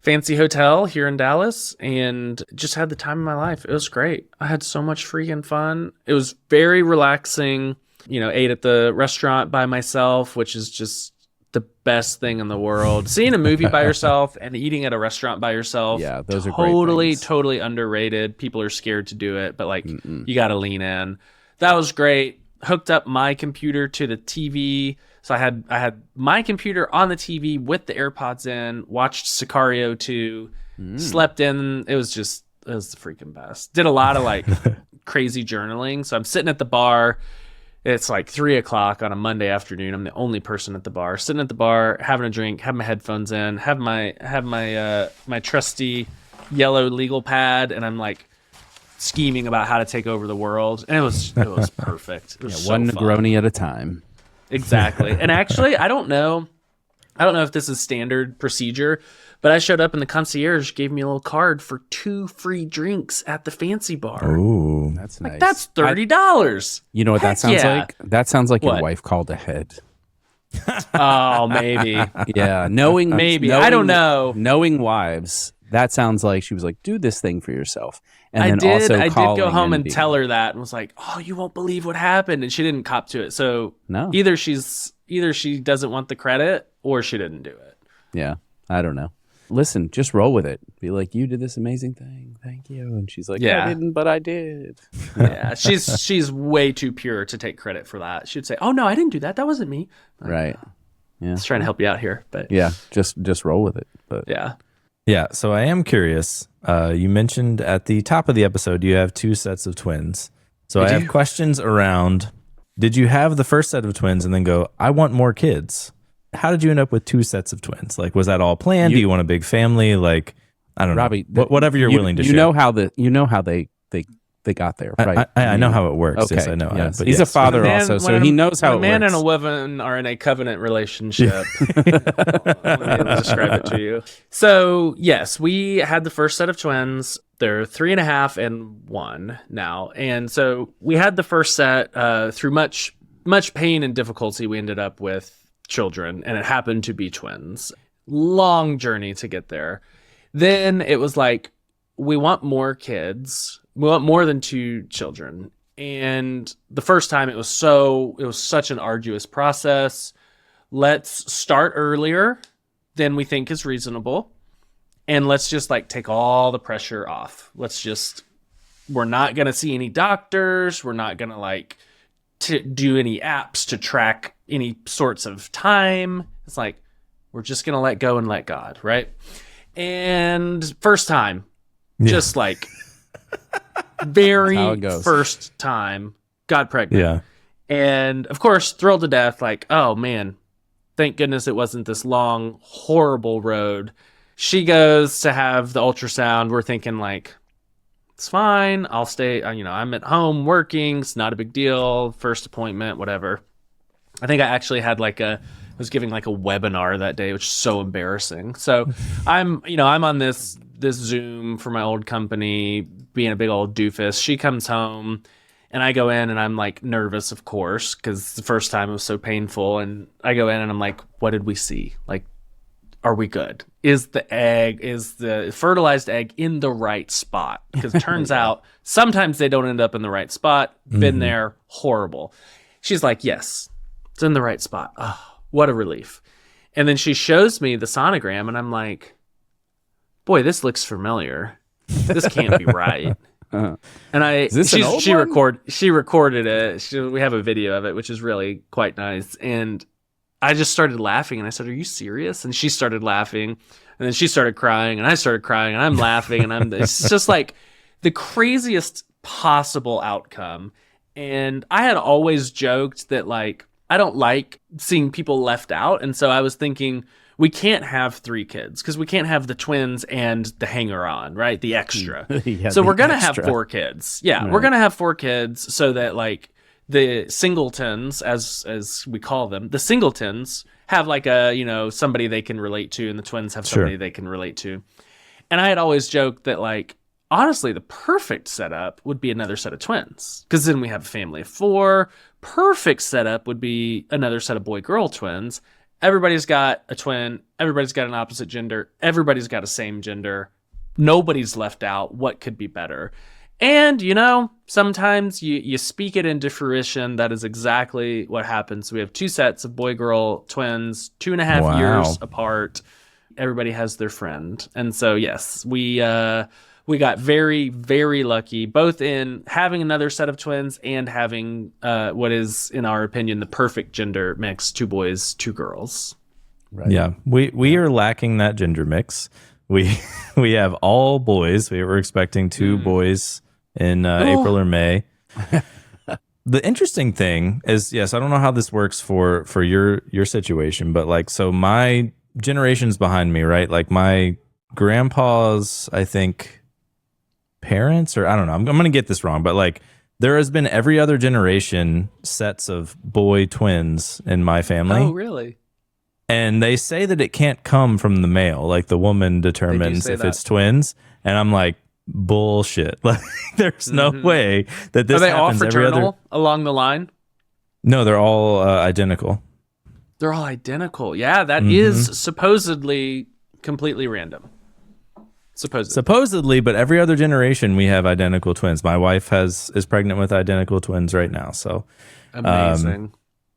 fancy hotel here in Dallas and just had the time of my life. It was great. I had so much freaking fun. It was very relaxing. Ate at the restaurant by myself, which is just the best thing in the world. Seeing a movie by yourself and eating at a restaurant by yourself. Yeah, those are great things. Totally underrated. People are scared to do it, but like you got to lean in. That was great. Hooked up my computer to the TV. So I had my computer on the TV with the AirPods in, watched Sicario 2, slept in. It was the freaking best. Did a lot of like crazy journaling. So I'm sitting at the bar. It's like 3:00 on a Monday afternoon. I'm the only person at the bar, sitting at the bar, having a drink, have my headphones in, have my my trusty yellow legal pad, and I'm like scheming about how to take over the world. And it was perfect. It was one so fun. Negroni at a time. Exactly. And actually, I don't know if this is standard procedure, but I showed up and the concierge gave me a little card for 2 free drinks at the fancy bar. Ooh. That's nice. That's $30. You know what that sounds yeah. like? That sounds like What? your wife called ahead. Oh, maybe. Yeah, knowing I don't know. Knowing wives, that sounds like she was like, "Do this thing for yourself." And I then did. also I did calling go home and being- tell her that, and was like, "Oh, you won't believe what happened," and she didn't cop to it. So No. either she doesn't want the credit, or she didn't do it. Yeah, I don't know. Listen, just roll with it. Be like, "You did this amazing thing. Thank you." And she's like, Yeah. "I didn't, but I did." Yeah, she's way too pure to take credit for that. She'd say, "Oh no, I didn't do that. That wasn't me." Right. Yeah. Just trying to help you out here, but Yeah, just roll with it. But yeah. Yeah, so I am curious. You mentioned at the top of the episode you have 2 sets of twins. So I have questions around, did you have the first set of twins and then go, I want more kids? How did you end up with 2 sets of twins? Like, was that all planned? Do you want a big family? Like, I don't know. Robbie, Whatever you're willing to share. You know how they got there, right? I know how it works. Okay. Yes, I know. Yes. But He's a father also, so he knows how it works. A man works. and a woman are in a covenant relationship. Let me describe it to you. So, yes, we had the first set of twins. They're 3.5 and 1 now. And so we had the first set through much pain and difficulty. We ended up with children, and it happened to be twins. Long journey to get there. Then it was like, we want more kids. We want more than 2 children. And the first time it was such an arduous process. Let's start earlier than we think is reasonable. And let's just like take all the pressure off. We're not going to see any doctors. We're not going to like do any apps to track any sorts of time. It's like, we're just going to let go and let God, right? And first time, just like very how it goes. first time, got pregnant. Yeah. And of course, thrilled to death, like, oh man, thank goodness it wasn't this long, horrible road. She goes to have the ultrasound. We're thinking like, it's fine. I'll stay, I'm at home working. It's not a big deal. First appointment, whatever. I think I actually had was giving like a webinar that day, which is so embarrassing. So I'm on this Zoom for my old company, being a big old doofus. She comes home and I go in and I'm like nervous, of course, because the first time it was so painful. And I go in and I'm like, what did we see? Like, are we good? Is the fertilized egg in the right spot? Because it turns out sometimes they don't end up in the right spot. Been there, horrible. She's like, yes, it's in the right spot. Oh, what a relief. And then she shows me the sonogram and I'm like, boy, this looks familiar. This can't be right. And she recorded it. We have a video of it, which is really quite nice. And I just started laughing and I said, are you serious? And she started laughing and then she started crying and I started crying and I'm laughing and it's just like the craziest possible outcome. And I had always joked that like, I don't like seeing people left out. And so I was thinking, we can't have 3 kids because we can't have the twins and the hanger on, right? The extra. So we're going to have 4 kids. Yeah, right. We're going to have 4 kids so that like the singletons, as we call them, the singletons have like somebody they can relate to and the twins have somebody they can relate to. And I had always joked that like, honestly, the perfect setup would be another set of twins because then we have a family of 4. Perfect setup would be another set of boy-girl twins. Everybody's got a twin. Everybody's got an opposite gender. Everybody's got a same gender. Nobody's left out. What could be better? And, sometimes you speak it into fruition. That is exactly what happens. We have 2 sets of boy-girl twins, 2.5 years apart. Everybody has their friend. And so, yes, we got very, very lucky, both in having another set of twins and having what is, in our opinion, the perfect gender mix: 2 boys, 2 girls. Right. Yeah, we are lacking that gender mix. We have all boys. We were expecting 2 boys in April or May. the interesting thing is, yes, I don't know how this works for your situation, but like, so my generation's behind me, right? Like my grandpa's, I think, parents, or I don't know, I'm going to get this wrong, but like there has been every other generation sets of boy twins in my family. Oh, really? And they say that it can't come from the male. Like the woman determines if it's twins. And I'm like, bullshit. Like there's no way that this Are they all happens every fraternal other. along the line? No, they're all identical. They're all identical. Yeah, that is supposedly completely random. Supposedly, but every other generation we have identical twins. My wife is pregnant with identical twins right now. So Amazing.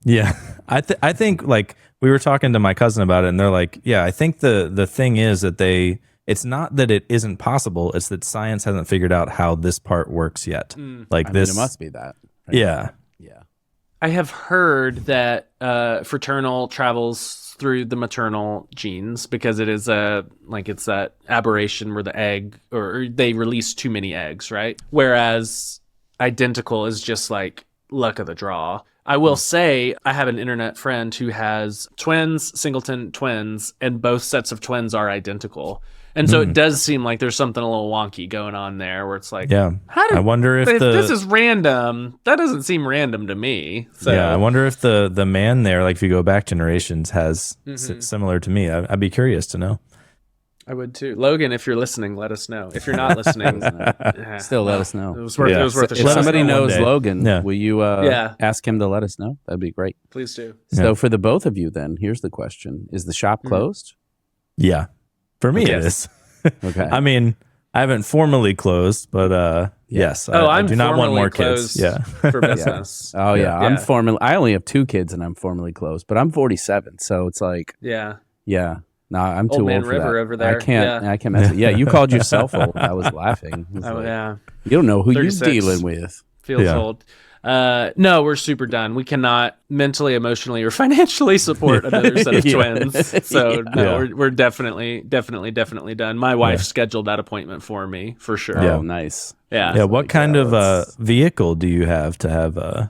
yeah, I think like we were talking to my cousin about it, and they're like, yeah, I think the thing is that it's not that it isn't possible, it's that science hasn't figured out how this part works yet. Like I this, mean, it must be that. Right? yeah, Yeah. I have heard that fraternal travels through the maternal genes because it is it's that aberration where the egg or they release too many eggs, right? Whereas identical is just like luck of the draw. I will say I have an internet friend who has twins, singleton twins, and both sets of twins are identical. And so it does seem like there's something a little wonky going on there where it's like, yeah. I wonder if this is random. That doesn't seem random to me. So yeah, I wonder if the man there, like if you go back generations, has similar to me. I'd be curious to know. I would too. Logan, if you're listening, let us know. If you're not listening, Still let us know. It was worth a If shot. somebody know one knows day. Logan, Yeah. will you ask him to let us know? That'd be great. Please do. So for the both of you then, here's the question. Is the shop closed? Yeah, for me Okay. it is. Okay. I mean, I haven't formally closed, but yes, I I'm do not want formally more kids. closed Yeah. for business. Oh yeah, Yeah. I'm formally. I only have 2 kids, and I'm formally closed. But I'm 47, so it's like, Yeah. yeah, no, I'm Old too man old for River that. over there. I can't. Yeah. I can't mess with. Yeah, you called yourself old. I was laughing. I was Oh like, yeah. You don't know who you're 36. dealing with. Feels Yeah. old. No, we're super done. We cannot mentally, emotionally, or financially support another set of Yeah. twins. So no, Yeah. we're definitely done. My wife scheduled that appointment for me for sure. Oh, Yeah. nice. Yeah. Yeah. What kind of let's- vehicle do you have to have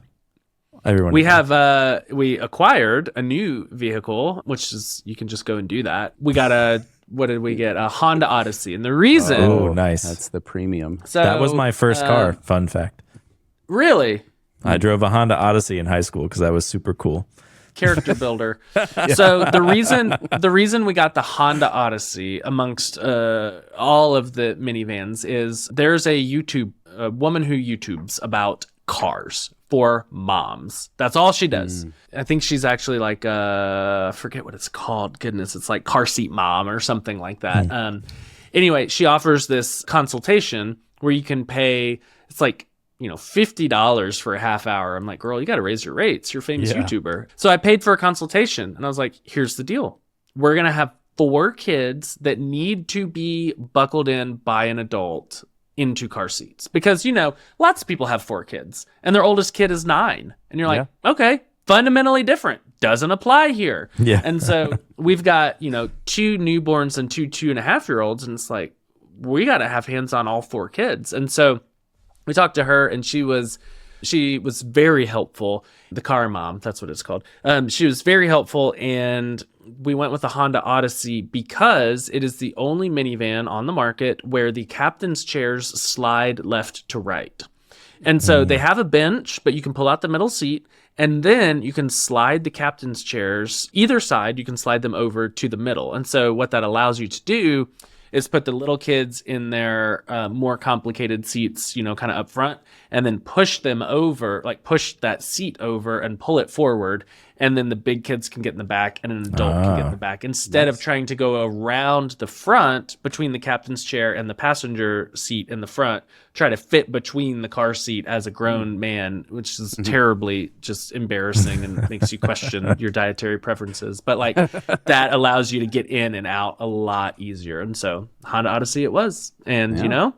everyone? We have we acquired a new vehicle, which is you can just go and do that. We got what did we get? A Honda Odyssey. And the reason Oh, nice. That's the premium. so That was my first car. Fun fact. Really? I drove a Honda Odyssey in high school because that was super cool. Character builder. So the reason we got the Honda Odyssey amongst all of the minivans is there's a woman who YouTubes about cars for moms. That's all she does. I think she's actually like I forget what it's called. Goodness, it's like car seat mom or something like that. Anyway, she offers this consultation where you can pay. It's like $50 for a half hour. I'm like, girl, you got to raise your rates. You're a famous YouTuber. So I paid for a consultation and I was like, here's the deal. We're going to have 4 kids that need to be buckled in by an adult into car seats because, lots of people have 4 kids and their oldest kid is 9. And you're like, okay, fundamentally different. Doesn't apply here. Yeah. And so we've got, 2 newborns and 2 2.5-year-olds. And it's like, we got to have hands on all 4 kids. And so we talked to her and she was very helpful. The car mom, that's what it's called. She was very helpful and we went with the Honda Odyssey because it is the only minivan on the market where the captain's chairs slide left to right. And so they have a bench, but you can pull out the middle seat and then you can slide the captain's chairs, either side, you can slide them over to the middle. And so what that allows you to do is put the little kids in their more complicated seats, kind of up front, and then push them over, like push that seat over and pull it forward. And then the big kids can get in the back and an adult can get in the back instead of trying to go around the front between the captain's chair and the passenger seat in the front, try to fit between the car seat as a grown man, which is terribly just embarrassing and makes you question your dietary preferences. But like that allows you to get in and out a lot easier. And so Honda Odyssey it was. And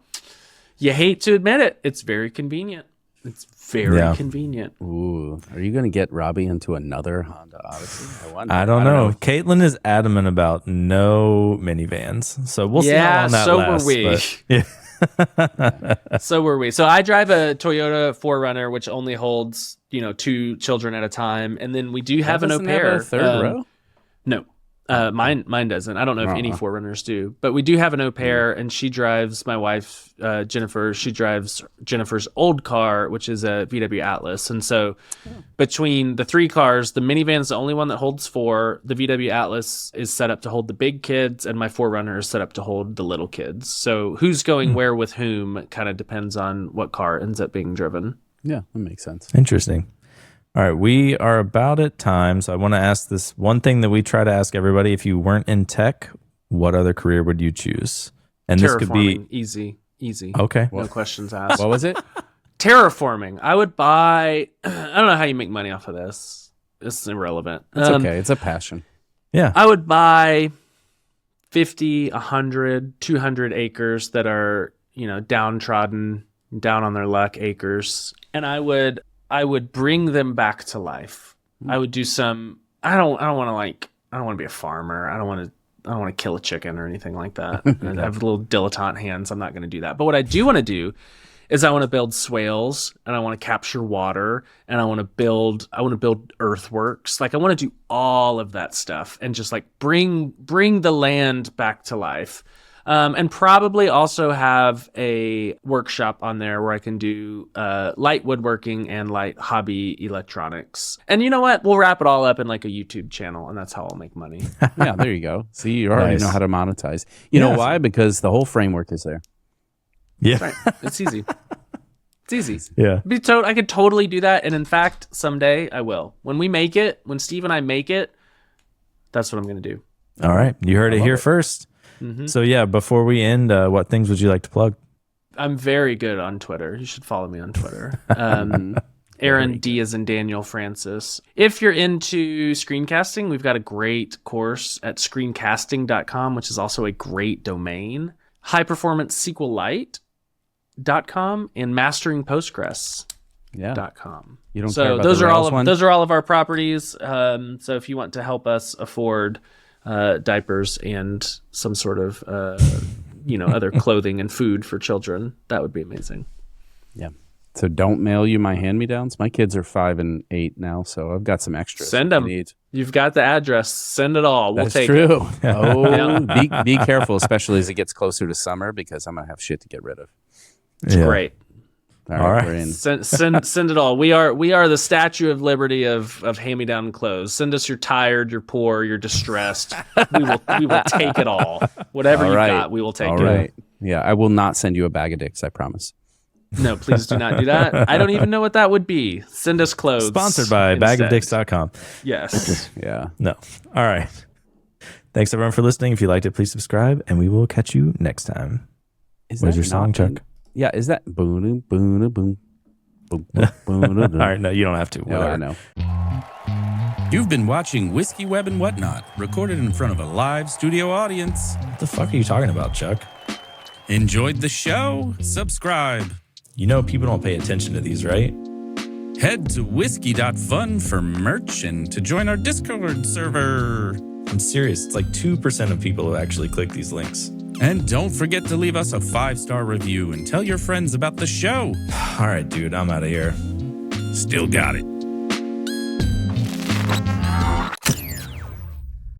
you hate to admit it, it's very convenient. It's very convenient. Ooh, are you going to get Robbie into another Honda Odyssey? I wonder. I don't know. Caitlin is adamant about no minivans, so we'll see how long that so lasts. were we. But, yeah. So were we. So I drive a Toyota 4Runner, which only holds 2 children at a time, and then we do have an au Doesn't pair. have a third row? No, mine doesn't. I don't know if any 4Runners do, but we do have an au pair, and she drives my wife Jennifer. She drives Jennifer's old car, which is a VW Atlas, and so between the 3 cars, the minivan is the only one that holds 4. The VW Atlas is set up to hold the big kids, and my 4Runner is set up to hold the little kids. So who's going where with whom kind of depends on what car ends up being driven. Yeah, that makes sense. Interesting. All right, we are about at time, so I want to ask this one thing that we try to ask everybody. If you weren't in tech, what other career would you choose? And this could be easy. Okay. No questions asked. What was it? Terraforming. I would buy. I don't know how you make money off of this. It's irrelevant. It's okay. It's a passion. Yeah. I would buy 50, 100, 200 acres that are, downtrodden, down on their luck acres, and I would bring them back to life. I would do some. I don't want to be a farmer. I don't want to kill a chicken or anything like that. I have little dilettante hands. I'm not going to do that. But what I do want to do is I want to build swales, and I want to capture water, and I want to build earthworks. Like I want to do all of that stuff and just like bring the land back to life. And probably also have a workshop on there where I can do light woodworking and light hobby electronics. And you know what? We'll wrap it all up in like a YouTube channel, and that's how I'll make money. Yeah, there you go. See, you already know how to monetize. You know why? Because the whole framework is there. Yeah. Right. It's easy. It's easy. Yeah. I could totally do that. And in fact, someday I will. When Steve and I make it, that's what I'm going to do. All right. You heard it here first. Mm-hmm. So yeah, before we end, what things would you like to plug? I'm very good on Twitter. You should follow me on Twitter. Aaron D as in Daniel Francis. If you're into screencasting, we've got a great course at screencasting.com, which is also a great domain. HighPerformanceSQLite.com and MasteringPostgres.com. You don't care So about those the are Rails one? those are all of our properties. So if you want to help us afford diapers and some sort of other clothing and food for children, that would be amazing. Yeah. So don't mail you my hand-me-downs. My kids are 5 and 8 now, so I've got some extras. Send them. You've got the address. Send it all. We'll That's take true. it. Oh, be careful, especially as it gets closer to summer, because I'm gonna have shit to get rid of. It's great. All right. We're in. Send it all. We are the Statue of Liberty of hand-me-down clothes. Send us you're tired, you're poor, you're distressed. we will take it all. Whatever you got, we will take all it. Right. Yeah, I will not send you a bag of dicks, I promise. No, please do not do that. I don't even know what that would be. Send us clothes. Sponsored by instead. bagofdicks.com. Yes. Yeah. No. All right. Thanks everyone for listening. If you liked it, please subscribe, and we will catch you next time. Where's your song, Chuck? Yeah, is that boom boom boom boom boom? All right, no, you don't have to. No, Whatever. I know. You've been watching Whiskey Web and Whatnot, recorded in front of a live studio audience. What the fuck are you talking about, Chuck? Enjoyed the show? Subscribe. You know people don't pay attention to these, right? Head to whiskey.fun for merch and to join our Discord server. I'm serious. It's like 2% of people who actually click these links. And don't forget to leave us a 5-star review and tell your friends about the show. All right, dude, I'm out of here. Still got it.